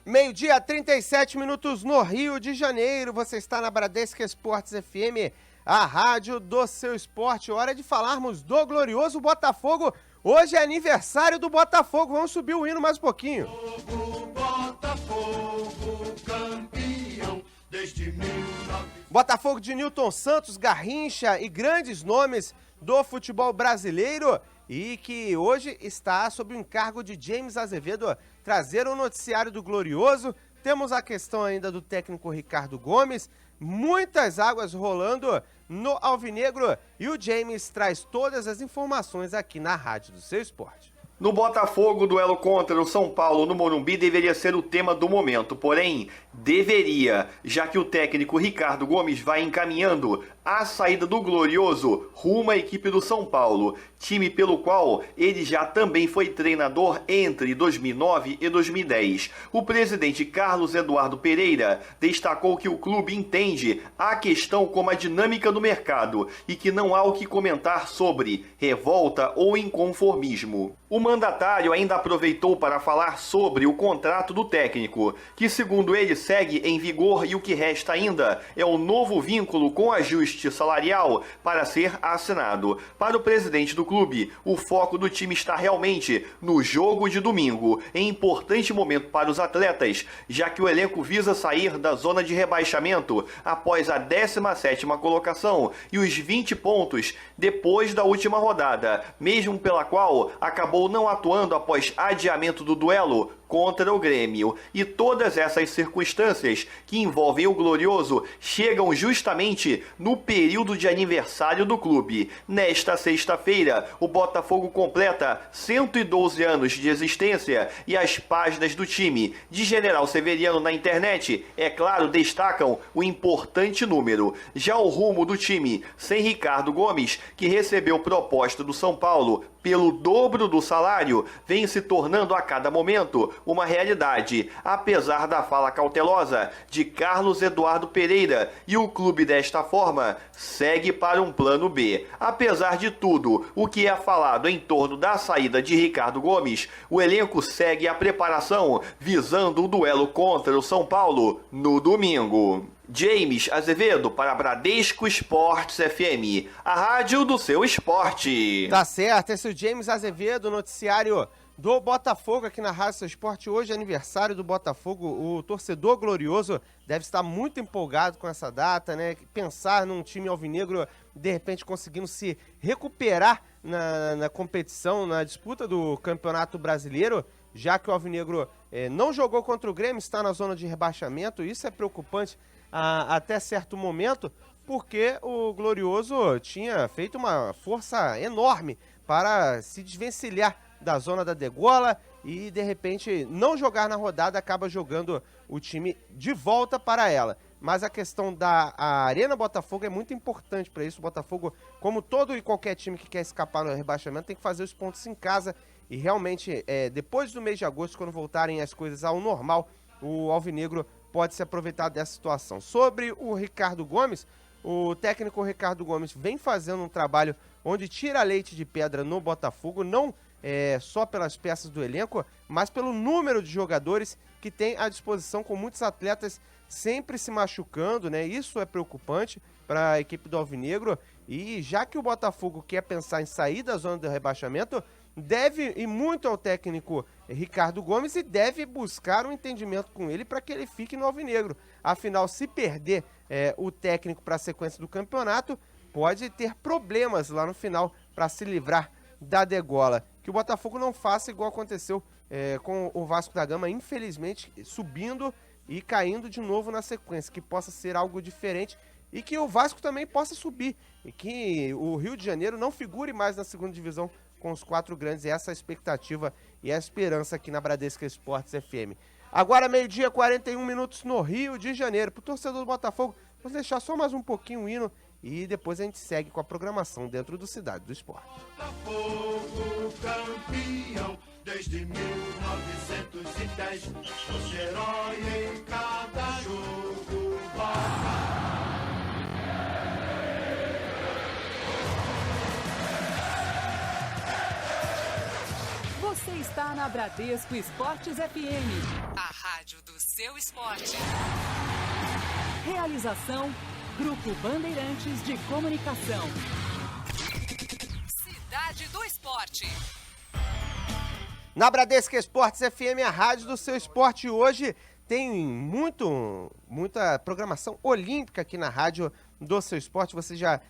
Meio-dia, 37 minutos no Rio de Janeiro. Você está na Bradesco Esportes FM, a rádio do seu esporte. Hora de falarmos do glorioso Botafogo. Hoje é aniversário do Botafogo. Vamos subir o hino mais um pouquinho. Botafogo, campeão desde 19... Botafogo de Nilton Santos, Garrincha e grandes nomes do futebol brasileiro, e que hoje está sob o encargo de James Azevedo trazer o noticiário do glorioso. Temos a questão ainda do técnico Ricardo Gomes, muitas águas rolando no Alvinegro, e o James traz todas as informações aqui na Rádio do Seu Esporte. No Botafogo, o duelo contra o São Paulo no Morumbi deveria ser o tema do momento, porém, deveria, já que o técnico Ricardo Gomes vai encaminhando a saída do glorioso rumo à equipe do São Paulo, time pelo qual ele já também foi treinador entre 2009 e 2010. O presidente Carlos Eduardo Pereira destacou que o clube entende a questão como a dinâmica do mercado e que não há o que comentar sobre revolta ou inconformismo. O mandatário ainda aproveitou para falar sobre o contrato do técnico, que segundo ele segue em vigor, e o que resta ainda é o novo vínculo com ajuste salarial para ser assinado. Para o presidente do clube, o foco do time está realmente no jogo de domingo, em importante momento para os atletas, já que o elenco visa sair da zona de rebaixamento após a 17ª colocação e os 20 pontos depois da última rodada, mesmo pela qual acabou não atuando após adiamento do duelo contra o Grêmio. E todas essas circunstâncias que envolvem o glorioso chegam justamente no período de aniversário do clube. Nesta sexta-feira, o Botafogo completa 112 anos de existência, e as páginas do time de General Severiano na internet, é claro, destacam o importante número. Já o rumo do time sem Ricardo Gomes, que recebeu proposta do São Paulo pelo dobro do salário, vem se tornando a cada momento uma realidade, apesar da fala cautelosa de Carlos Eduardo Pereira, e o clube desta forma segue para um plano B. Apesar de tudo o que é falado em torno da saída de Ricardo Gomes, o elenco segue a preparação visando o duelo contra o São Paulo no domingo. James Azevedo para Bradesco Esportes FM, a rádio do seu esporte. Tá certo, esse é o James Azevedo, noticiário do Botafogo aqui na Rádio do Seu Esporte. Hoje é aniversário do Botafogo. O torcedor glorioso deve estar muito empolgado com essa data, né? Pensar num time alvinegro de repente conseguindo se recuperar na competição, na disputa do Campeonato Brasileiro, já que o alvinegro não jogou contra o Grêmio, está na zona de rebaixamento. Isso é preocupante até certo momento, porque o glorioso tinha feito uma força enorme para se desvencilhar da zona da degola e de repente não jogar na rodada acaba jogando o time de volta para ela. Mas a questão da Arena Botafogo é muito importante para isso. O Botafogo, como todo e qualquer time que quer escapar no rebaixamento, tem que fazer os pontos em casa. E realmente, depois do mês de agosto, quando voltarem as coisas ao normal, o Alvinegro pode se aproveitar dessa situação. Sobre o Ricardo Gomes, o técnico Ricardo Gomes vem fazendo um trabalho onde tira leite de pedra no Botafogo, não só pelas peças do elenco, mas pelo número de jogadores que tem à disposição, com muitos atletas sempre se machucando, né? Isso é preocupante para a equipe do Alvinegro, e já que o Botafogo quer pensar em sair da zona do rebaixamento, deve ir muito ao técnico Ricardo Gomes e deve buscar um entendimento com ele para que ele fique no Alvinegro. Afinal, se perder o técnico para a sequência do campeonato, pode ter problemas lá no final para se livrar da degola. Que o Botafogo não faça igual aconteceu com o Vasco da Gama, infelizmente subindo e caindo de novo na sequência, que possa ser algo diferente e que o Vasco também possa subir e que o Rio de Janeiro não figure mais na segunda divisão com os 4 grandes. Essa é a expectativa e a esperança aqui na Bradesco Esportes FM. Agora 12h41 no Rio de Janeiro. Para o torcedor do Botafogo, vamos deixar só mais um pouquinho o hino e depois a gente segue com a programação dentro do Cidade do Esporte. Botafogo campeão desde 1910, fosse herói em cada jogo vai. Você está na Bradesco Esportes FM, a rádio do seu esporte. Realização Grupo Bandeirantes de Comunicação. Cidade do Esporte. Na Bradesco Esportes FM, a rádio do seu esporte, hoje tem muita programação olímpica aqui na rádio do seu esporte. Você já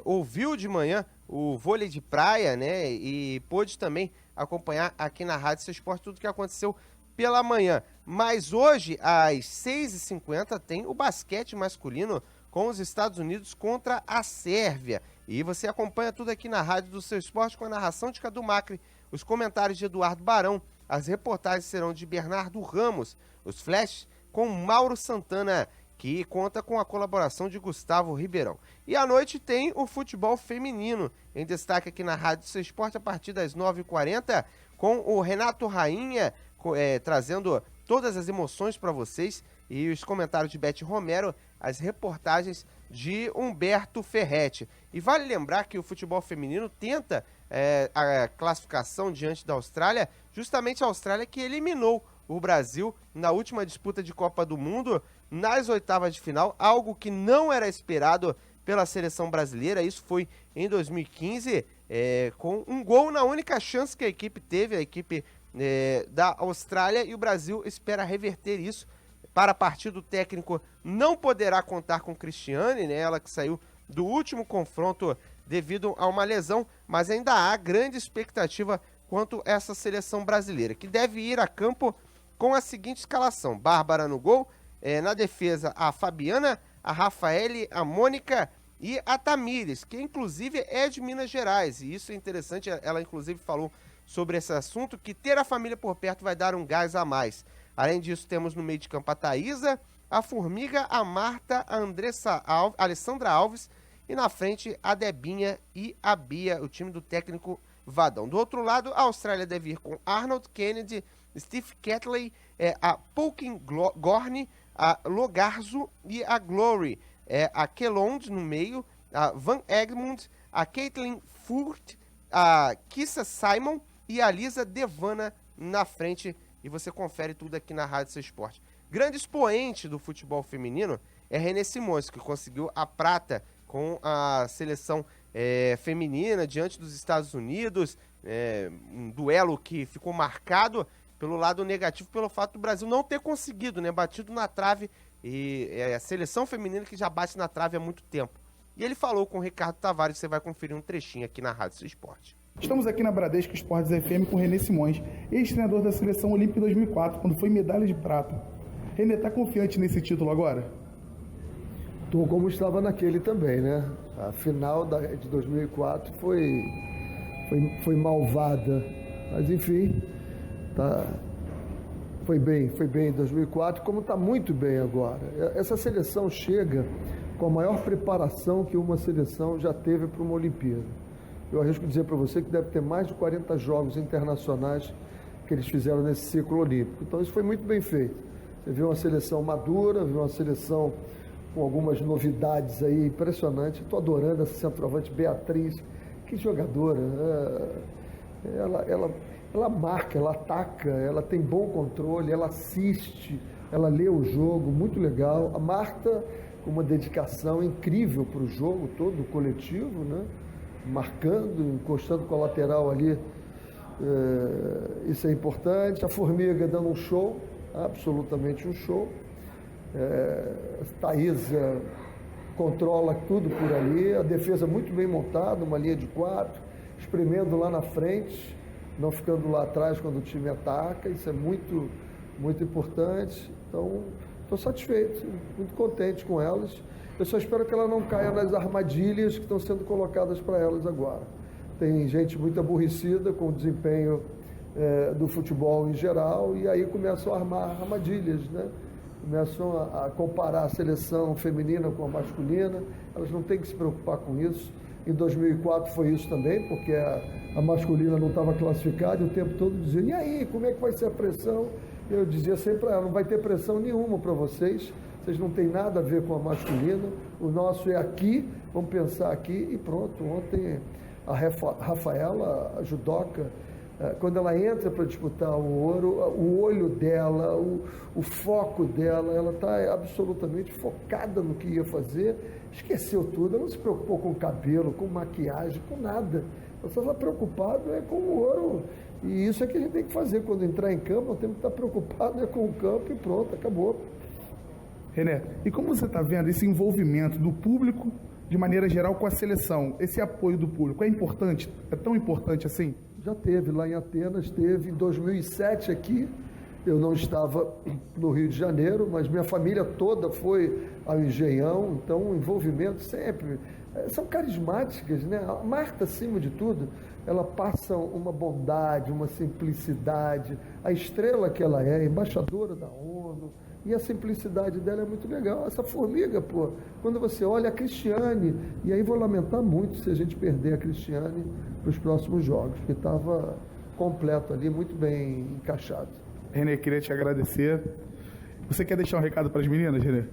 ouviu de manhã o vôlei de praia, né? E pôde também acompanhar aqui na rádio do seu esporte tudo que aconteceu pela manhã. Mas hoje, às 6h50, tem o basquete masculino com os Estados Unidos contra a Sérvia. E você acompanha tudo aqui na rádio do seu esporte com a narração de Cadu Macri, os comentários de Eduardo Barão, as reportagens serão de Bernardo Ramos, os flashes com Mauro Santana, que conta com a colaboração de Gustavo Ribeirão. E à noite tem o futebol feminino, em destaque aqui na rádio do seu esporte a partir das 9h40, com o Renato Rainha trazendo todas as emoções para vocês, e os comentários de Beth Romero, as reportagens de Humberto Ferretti. E vale lembrar que o futebol feminino tenta a classificação diante da Austrália, justamente a Austrália que eliminou o Brasil na última disputa de Copa do Mundo, nas oitavas de final, algo que não era esperado pela seleção brasileira. Isso foi em 2015, com um gol na única chance que a equipe teve, a equipe da Austrália, e o Brasil espera reverter isso. Para a partida, o técnico não poderá contar com Cristiane, né? Ela que saiu do último confronto devido a uma lesão, mas ainda há grande expectativa quanto a essa seleção brasileira, que deve ir a campo com a seguinte escalação: Bárbara no gol, na defesa a Fabiana, a Rafaele, a Mônica e a Tamires, que inclusive é de Minas Gerais, e isso é interessante. Ela inclusive falou sobre esse assunto, que ter a família por perto vai dar um gás a mais. Além disso, temos no meio de campo a Thaísa, a Formiga, a Marta, a a Alessandra Alves, e na frente a Debinha e a Bia, o time do técnico Vadão. Do outro lado, a Austrália deve ir com Arnold Kennedy, Steve Catley, a Polkin Gorni, a Logarzo e a Glory, a Kellond no meio, a Van Egmond, a Caitlin Furt, a Kissa Simon e a Lisa Devana na frente. E você confere tudo aqui na Rádio Seu Esporte. Grande expoente do futebol feminino é René Simões, que conseguiu a prata com a seleção feminina diante dos Estados Unidos. Um duelo que ficou marcado pelo lado negativo, pelo fato do Brasil não ter conseguido, né, batido na trave. E a seleção feminina que já bate na trave há muito tempo. E ele falou com o Ricardo Tavares, você vai conferir um trechinho aqui na Rádio Seu Esporte. Estamos aqui na Bradesco Esportes FM com o René Simões, ex-treinador da Seleção Olímpica 2004, quando foi medalha de prata. René, está confiante nesse título agora? Estou, como estava naquele também, né? A final de 2004 foi malvada, mas enfim, Foi bem em 2004, como está muito bem agora. Essa seleção chega com a maior preparação que uma seleção já teve para uma Olimpíada. Eu arrisco dizer para você que deve ter mais de 40 jogos internacionais que eles fizeram nesse ciclo olímpico. Então isso foi muito bem feito. Você viu uma seleção madura, viu uma seleção com algumas novidades aí impressionantes. Estou adorando essa centroavante Beatriz, que jogadora. Ela marca, ela ataca, ela tem bom controle, ela assiste, ela lê o jogo, muito legal. A Marta, com uma dedicação incrível para o jogo todo, coletivo, né? Marcando, encostando com a lateral ali, isso é importante. A Formiga dando um show, absolutamente um show. Thaísa controla tudo por ali, a defesa muito bem montada, uma linha de 4, espremendo lá na frente, não ficando lá atrás quando o time ataca, isso é muito, muito importante. Então, estou satisfeito, muito contente com elas. Eu só espero que ela não caia nas armadilhas que estão sendo colocadas para elas agora. Tem gente muito aborrecida com o desempenho do futebol em geral, e aí começam a armar armadilhas, né? Começam a comparar a seleção feminina com a masculina. Elas não têm que se preocupar com isso. Em 2004 foi isso também, porque a masculina não estava classificada, e o tempo todo dizendo: e aí, como é que vai ser a pressão? Eu dizia sempre para ela: não vai ter pressão nenhuma para vocês não têm nada a ver com a masculina, o nosso é aqui, vamos pensar aqui, e pronto. Ontem a Rafaela, a judoca, quando ela entra para disputar o ouro, o olho dela, o foco dela, ela está absolutamente focada no que ia fazer, esqueceu tudo, ela não se preocupou com o cabelo, com maquiagem, com nada. Ela só está preocupada com o ouro, e isso é que a gente tem que fazer quando entrar em campo. Nós temos que estar preocupados com o campo, e pronto, acabou. René, e como você está vendo esse envolvimento do público, de maneira geral, com a seleção, esse apoio do público, é importante? É tão importante assim? Já teve, lá em Atenas, teve em 2007 aqui. Eu não estava no Rio de Janeiro, mas minha família toda foi ao Engenhão, então o envolvimento sempre. São carismáticas, né? A Marta, acima de tudo, ela passa uma bondade, uma simplicidade, a estrela que ela é, embaixadora da ONU, e a simplicidade dela é muito legal. Essa Formiga, pô, quando você olha a Cristiane, e aí vou lamentar muito se a gente perder a Cristiane para os próximos jogos, porque estava completo ali, muito bem encaixado. René, queria te agradecer. Você quer deixar um recado para as meninas, René?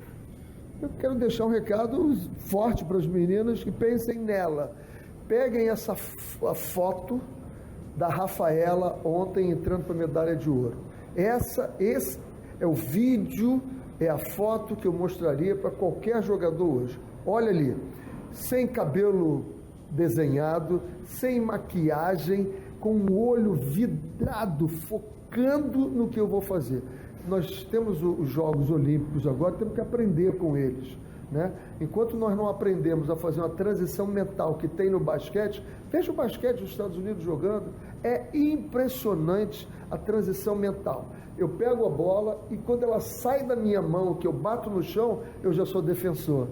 Eu quero deixar um recado forte para as meninas que pensem nela. Peguem essa foto da Rafaela ontem entrando para a medalha de ouro. Esse é o vídeo, é a foto que eu mostraria para qualquer jogador hoje. Olha ali, sem cabelo desenhado, sem maquiagem, com o olho vidrado, focando no que eu vou fazer. Nós temos os Jogos Olímpicos agora, temos que aprender com eles, né? Enquanto nós não aprendemos a fazer uma transição mental que tem no basquete, veja o basquete dos Estados Unidos jogando, é impressionante a transição mental. Eu pego a bola e quando ela sai da minha mão, que eu bato no chão, eu já sou defensor,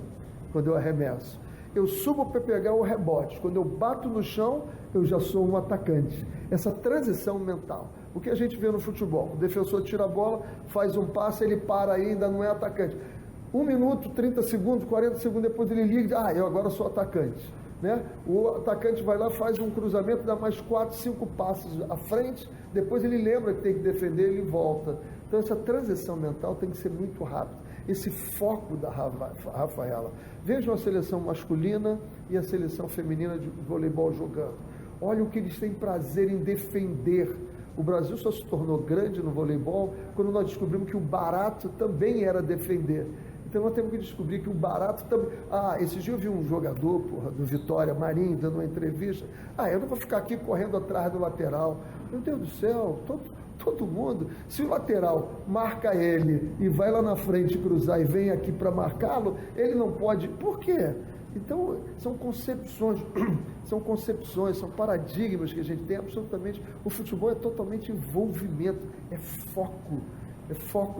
quando eu arremesso. Eu subo para pegar o rebote, quando eu bato no chão, eu já sou um atacante. Essa transição mental. O que a gente vê no futebol? O defensor tira a bola, faz um passe, ele para aí, ainda não é atacante. 1 minuto, 30 segundos, 40 segundos depois ele liga e diz: eu agora sou atacante. Né? O atacante vai lá, faz um cruzamento, dá mais 4, 5 passos à frente, depois ele lembra que tem que defender, ele volta. Então essa transição mental tem que ser muito rápida. Esse foco da Rafaela. Vejam a seleção masculina e a seleção feminina de voleibol jogando. Olha o que eles têm prazer em defender. O Brasil só se tornou grande no voleibol quando nós descobrimos que o barato também era defender. Então nós temos que descobrir que o barato também... esse dia eu vi um jogador, do Vitória, Marinho, dando uma entrevista. Eu não vou ficar aqui correndo atrás do lateral. Meu Deus do céu, todo mundo. Se o lateral marca ele e vai lá na frente cruzar e vem aqui para marcá-lo, ele não pode... Por quê? Então, são concepções, são paradigmas que a gente tem absolutamente. O futebol é totalmente envolvimento, é foco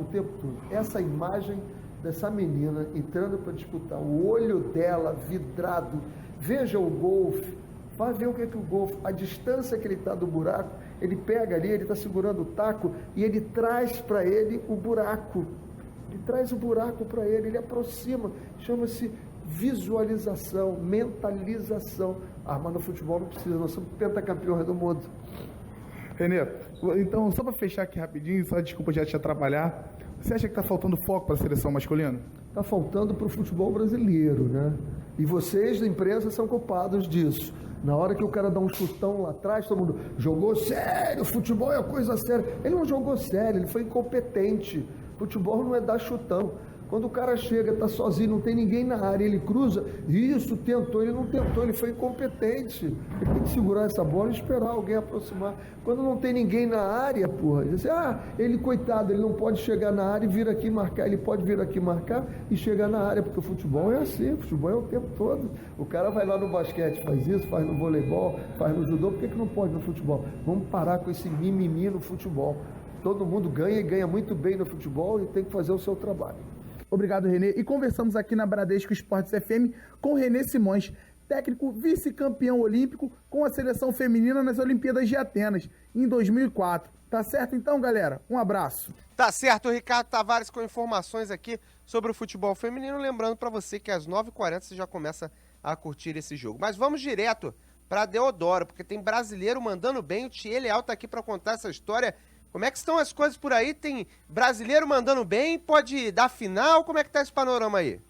o tempo todo. Essa imagem dessa menina entrando para disputar, o olho dela vidrado, veja o golfe, vai ver o que é que o golfe, a distância que ele está do buraco, Ele pega ali, ele está segurando o taco e ele traz para ele o buraco. Ele traz o buraco para ele aproxima. Chama-se visualização, mentalização. Mas no futebol não precisa, nós somos pentacampeões do mundo. Renê, então, só para fechar aqui rapidinho, só desculpa já te atrapalhar, você acha que está faltando foco para a seleção masculina? Está faltando para o futebol brasileiro, né? E vocês da imprensa são culpados disso. Na hora que o cara dá um chutão lá atrás, todo mundo jogou sério, futebol é coisa séria. Ele não jogou sério, ele foi incompetente. Futebol não é dar chutão. Quando o cara chega, está sozinho, não tem ninguém na área, ele cruza, isso, tentou, ele não tentou, ele foi incompetente. Ele tem que segurar essa bola e esperar alguém aproximar. Quando não tem ninguém na área, porra, diz assim, ele, coitado, ele não pode chegar na área e vir aqui marcar, ele pode vir aqui marcar e chegar na área, porque o futebol é assim, o futebol é o tempo todo. O cara vai lá no basquete, faz isso, faz no voleibol, faz no judô, por que não pode no futebol? Vamos parar com esse mimimi no futebol. Todo mundo ganha e ganha muito bem no futebol e tem que fazer o seu trabalho. Obrigado, Renê. E conversamos aqui na Bradesco Esportes FM com Renê Simões, técnico vice-campeão olímpico com a seleção feminina nas Olimpíadas de Atenas, em 2004. Tá certo então, galera? Um abraço. Tá certo, o Ricardo Tavares com informações aqui sobre o futebol feminino. Lembrando para você que às 9h40 você já começa a curtir esse jogo. Mas vamos direto para Deodoro, porque tem brasileiro mandando bem. O Thier Leal tá aqui para contar essa história. Como é que estão as coisas por aí? Tem brasileiro mandando bem? Pode dar final? Como é que tá esse panorama aí?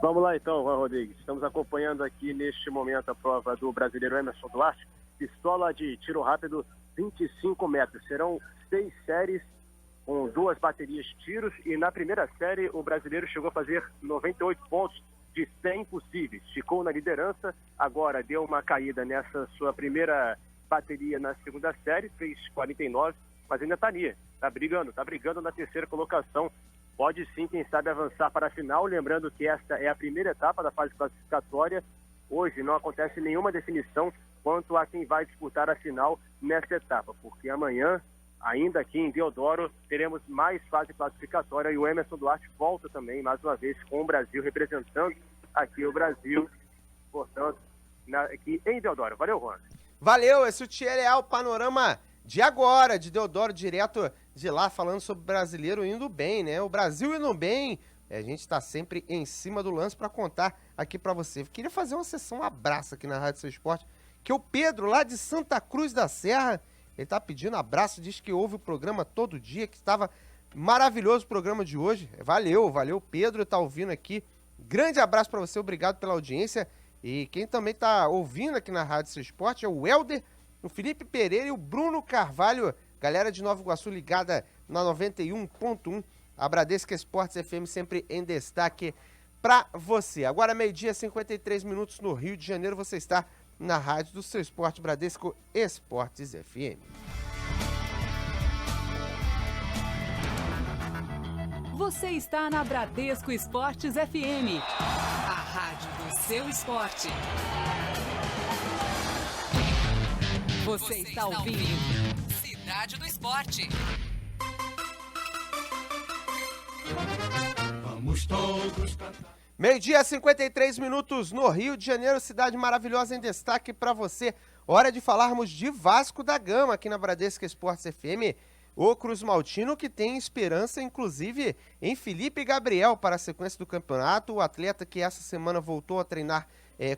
Vamos lá então, Juan Rodrigues. Estamos acompanhando aqui neste momento a prova do brasileiro Emerson Duarte. Pistola de tiro rápido, 25 metros. Serão 6 séries com 2 baterias de tiros. E na primeira série o brasileiro chegou a fazer 98 pontos de 100 possíveis. Ficou na liderança, agora deu uma caída nessa sua primeira bateria na segunda série, fez 49. Mas ainda está ali, está brigando na terceira colocação. Pode sim, quem sabe, avançar para a final. Lembrando que esta é a primeira etapa da fase classificatória. Hoje não acontece nenhuma definição quanto a quem vai disputar a final nesta etapa, porque amanhã, ainda aqui em Deodoro, teremos mais fase classificatória e o Emerson Duarte volta também, mais uma vez, com o Brasil, representando aqui o Brasil, portanto, aqui em Deodoro. Valeu, Juan. Valeu, esse é o Thier Leal, panorama de agora, de Deodoro, direto de lá, falando sobre o brasileiro indo bem, né? O Brasil indo bem, a gente tá sempre em cima do lance para contar aqui para você. Queria fazer uma sessão abraço aqui na Rádio Seu Esporte, que o Pedro, lá de Santa Cruz da Serra, ele tá pedindo abraço, diz que ouve o programa todo dia, que estava maravilhoso o programa de hoje. Valeu, Pedro, tá ouvindo aqui. Grande abraço para você, obrigado pela audiência. E quem também tá ouvindo aqui na Rádio Seu Esporte é o Helder, o Felipe Pereira e o Bruno Carvalho, galera de Nova Iguaçu ligada na 91.1, a Bradesco Esportes FM sempre em destaque pra você. Agora 12h, 53 minutos no Rio de Janeiro, você está na rádio do Seu Esporte, Bradesco Esportes FM. Você está na Bradesco Esportes FM, a rádio do seu esporte. Você está ouvindo Cidade do Esporte. Vamos todos cantar. 12h, 53 minutos no Rio de Janeiro, cidade maravilhosa em destaque para você. Hora de falarmos de Vasco da Gama aqui na Bradesco Esportes FM. O Cruz Maltino que tem esperança, inclusive, em Felipe Gabriel para a sequência do campeonato. O atleta que essa semana voltou a treinar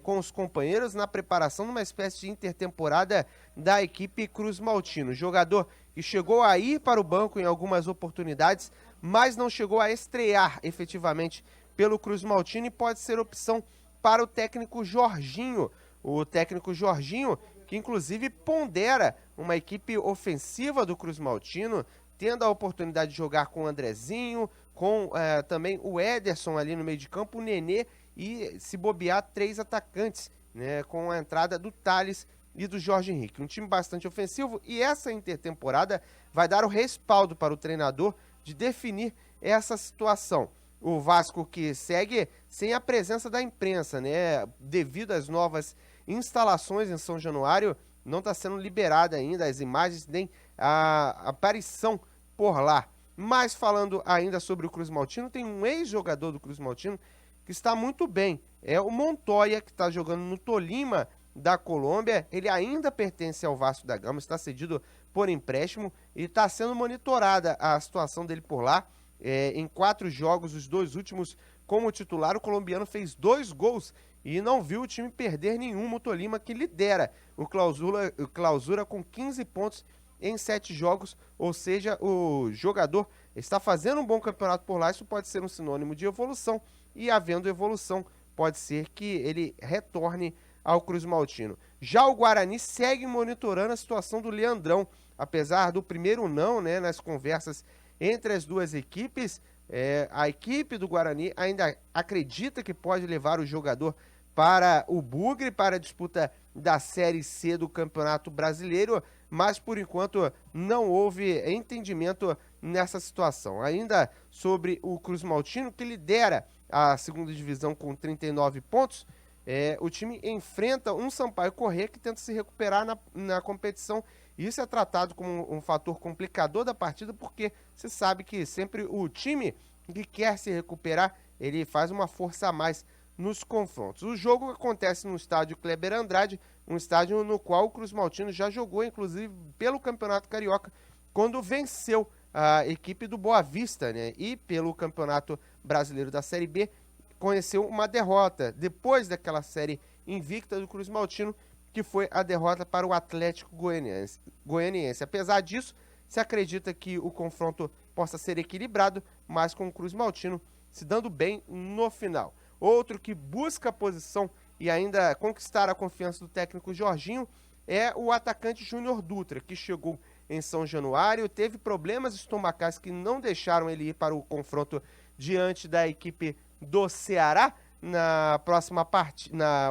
com os companheiros na preparação de uma espécie de intertemporada da equipe Cruz Maltino. Jogador que chegou a ir para o banco em algumas oportunidades, mas não chegou a estrear efetivamente pelo Cruz Maltino e pode ser opção para o técnico Jorginho. O técnico Jorginho, que inclusive pondera uma equipe ofensiva do Cruz Maltino, tendo a oportunidade de jogar com o Andrezinho, com também o Ederson ali no meio de campo, o Nenê e, se bobear, 3 atacantes, né, com a entrada do Thales e do Jorge Henrique. Um time bastante ofensivo e essa intertemporada vai dar o respaldo para o treinador de definir essa situação. O Vasco que segue sem a presença da imprensa, né, devido às novas instalações em São Januário, não está sendo liberada ainda as imagens nem a aparição por lá. Mas falando ainda sobre o Cruz Maltino, tem um ex-jogador do Cruz Maltino que está muito bem. É o Montoya, que está jogando no Tolima da Colômbia. Ele ainda pertence ao Vasco da Gama, está cedido por empréstimo e está sendo monitorada a situação dele por lá. Em 4 jogos, os 2 últimos como titular, o colombiano fez 2 gols e não viu o time perder nenhum. O Tolima, que lidera o Clausura com 15 pontos em 7 jogos, ou seja, o jogador está fazendo um bom campeonato por lá. Isso pode ser um sinônimo de evolução, e havendo evolução, pode ser que ele retorne ao Cruz Maltino. Já o Guarani segue monitorando a situação do Leandrão, apesar do primeiro não, né, nas conversas entre as duas equipes. A equipe do Guarani ainda acredita que pode levar o jogador para o Bugre, para a disputa da Série C do Campeonato Brasileiro, mas por enquanto não houve entendimento nessa situação. Ainda sobre o Cruz Maltino, que lidera a segunda divisão com 39 pontos, o time enfrenta um Sampaio Corrêa que tenta se recuperar na competição. Isso é tratado como um fator complicador da partida, porque se sabe que sempre o time que quer se recuperar, ele faz uma força a mais nos confrontos. O jogo acontece no estádio Kleber Andrade, um estádio no qual o Cruz Maltino já jogou, inclusive pelo Campeonato Carioca, quando venceu a equipe do Boa Vista, né? E pelo Campeonato Brasileiro da Série B, conheceu uma derrota depois daquela série invicta do Cruz Maltino, que foi a derrota para o Atlético Goianiense. Apesar disso, se acredita que o confronto possa ser equilibrado, mas com o Cruz Maltino se dando bem no final. Outro que busca a posição e ainda conquistar a confiança do técnico Jorginho é o atacante Júnior Dutra, que chegou em São Januário, teve problemas estomacais que não deixaram ele ir para o confronto diante da equipe do Ceará na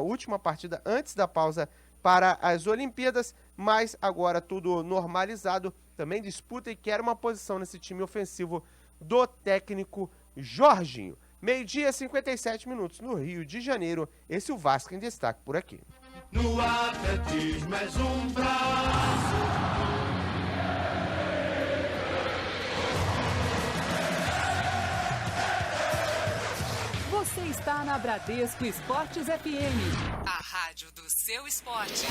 última partida antes da pausa para as Olimpíadas, mas agora tudo normalizado, também disputa e quer uma posição nesse time ofensivo do técnico Jorginho. 12h57 no Rio de Janeiro. Esse é o Vasco em destaque por aqui. No atletismo és um braço. Você está na Bradesco Esportes FM, a rádio do seu esporte.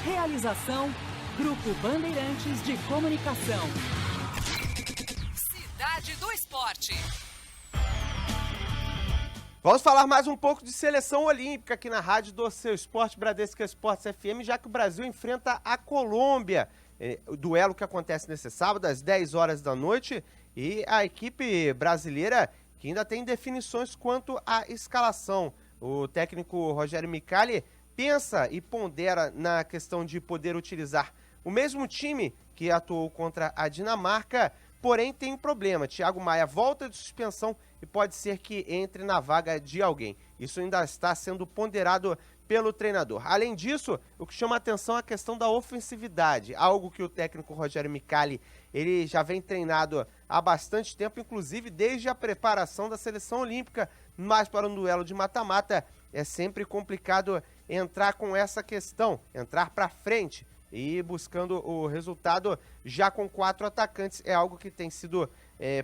Realização, Grupo Bandeirantes de Comunicação. Cidade do Esporte. Vamos falar mais um pouco de seleção olímpica aqui na rádio do seu esporte, Bradesco Esportes FM, já que o Brasil enfrenta a Colômbia. O duelo que acontece nesse sábado, às 10 horas da noite, e a equipe brasileira que ainda tem definições quanto à escalação. O técnico Rogério Micali pensa e pondera na questão de poder utilizar o mesmo time que atuou contra a Dinamarca, porém tem um problema. Thiago Maia volta de suspensão e pode ser que entre na vaga de alguém. Isso ainda está sendo ponderado pelo treinador. Além disso, o que chama a atenção é a questão da ofensividade, algo que o técnico Rogério Micali, ele já vem treinado há bastante tempo, inclusive desde a preparação da seleção olímpica, mas para um duelo de mata-mata é sempre complicado entrar com essa questão, entrar para frente e buscando o resultado já com 4 atacantes, é algo que tem sido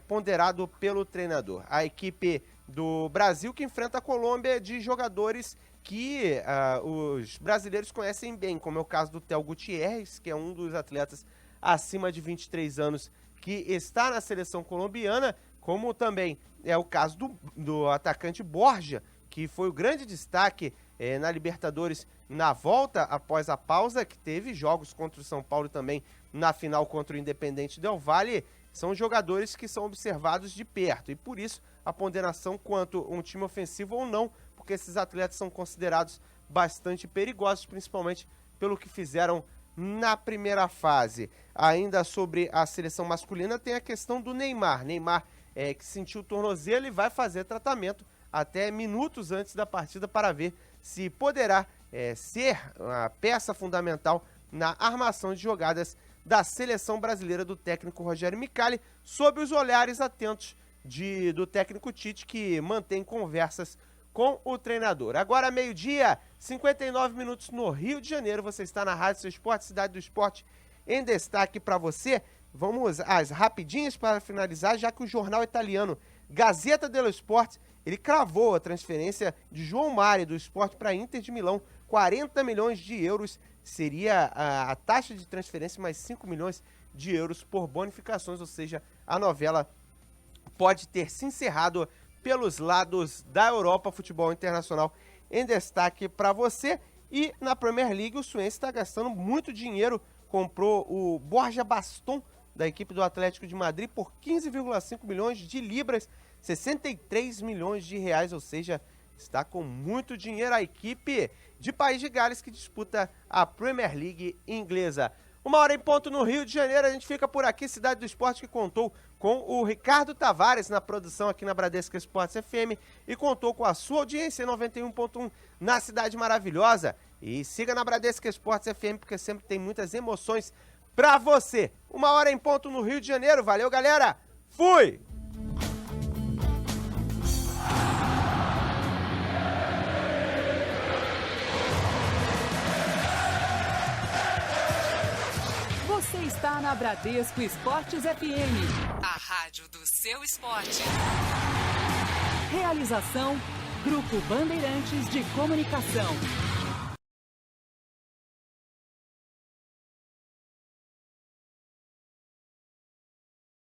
ponderado pelo treinador. A equipe do Brasil que enfrenta a Colômbia de jogadores que os brasileiros conhecem bem, como é o caso do Theo Gutierrez, que é um dos atletas acima de 23 anos que está na seleção colombiana, como também é o caso do atacante Borja, que foi o grande destaque na Libertadores na volta após a pausa, que teve jogos contra o São Paulo também na final contra o Independente Del Valle. São jogadores que são observados de perto e por isso a ponderação quanto um time ofensivo ou não, porque esses atletas são considerados bastante perigosos, principalmente pelo que fizeram na primeira fase. Ainda sobre a seleção masculina tem a questão do Neymar. Neymar que sentiu o tornozelo e vai fazer tratamento até minutos antes da partida para ver se poderá ser uma peça fundamental na armação de jogadas da seleção brasileira do técnico Rogério Micali, sob os olhares atentos do técnico Tite, que mantém conversas com o treinador. Agora, 12h59 no Rio de Janeiro, você está na Rádio Seu Esporte, Cidade do Esporte, em destaque para você. Vamos às rapidinhas para finalizar, já que o jornal italiano Gazzetta dello Sport, ele cravou a transferência de João Mário do Sport para a Inter de Milão, 40 milhões de euros, seria a taxa de transferência mais 5 milhões de euros por bonificações, ou seja, a novela pode ter se encerrado pelos lados da Europa. Futebol internacional em destaque para você. E na Premier League o Swansea está gastando muito dinheiro, comprou o Borja Baston da equipe do Atlético de Madrid por 15,5 milhões de libras, 63 milhões de reais, ou seja, está com muito dinheiro a equipe de País de Gales que disputa a Premier League inglesa. 1h em ponto no Rio de Janeiro, a gente fica por aqui, Cidade do Esporte, que contou com o Ricardo Tavares na produção aqui na Bradesco Esportes FM e contou com a sua audiência em 91.1 na Cidade Maravilhosa. E siga na Bradesco Esportes FM, porque sempre tem muitas emoções pra você. 1h em ponto no Rio de Janeiro, valeu galera, fui! Você está na Bradesco Esportes FM, a rádio do seu esporte. Realização, Grupo Bandeirantes de Comunicação.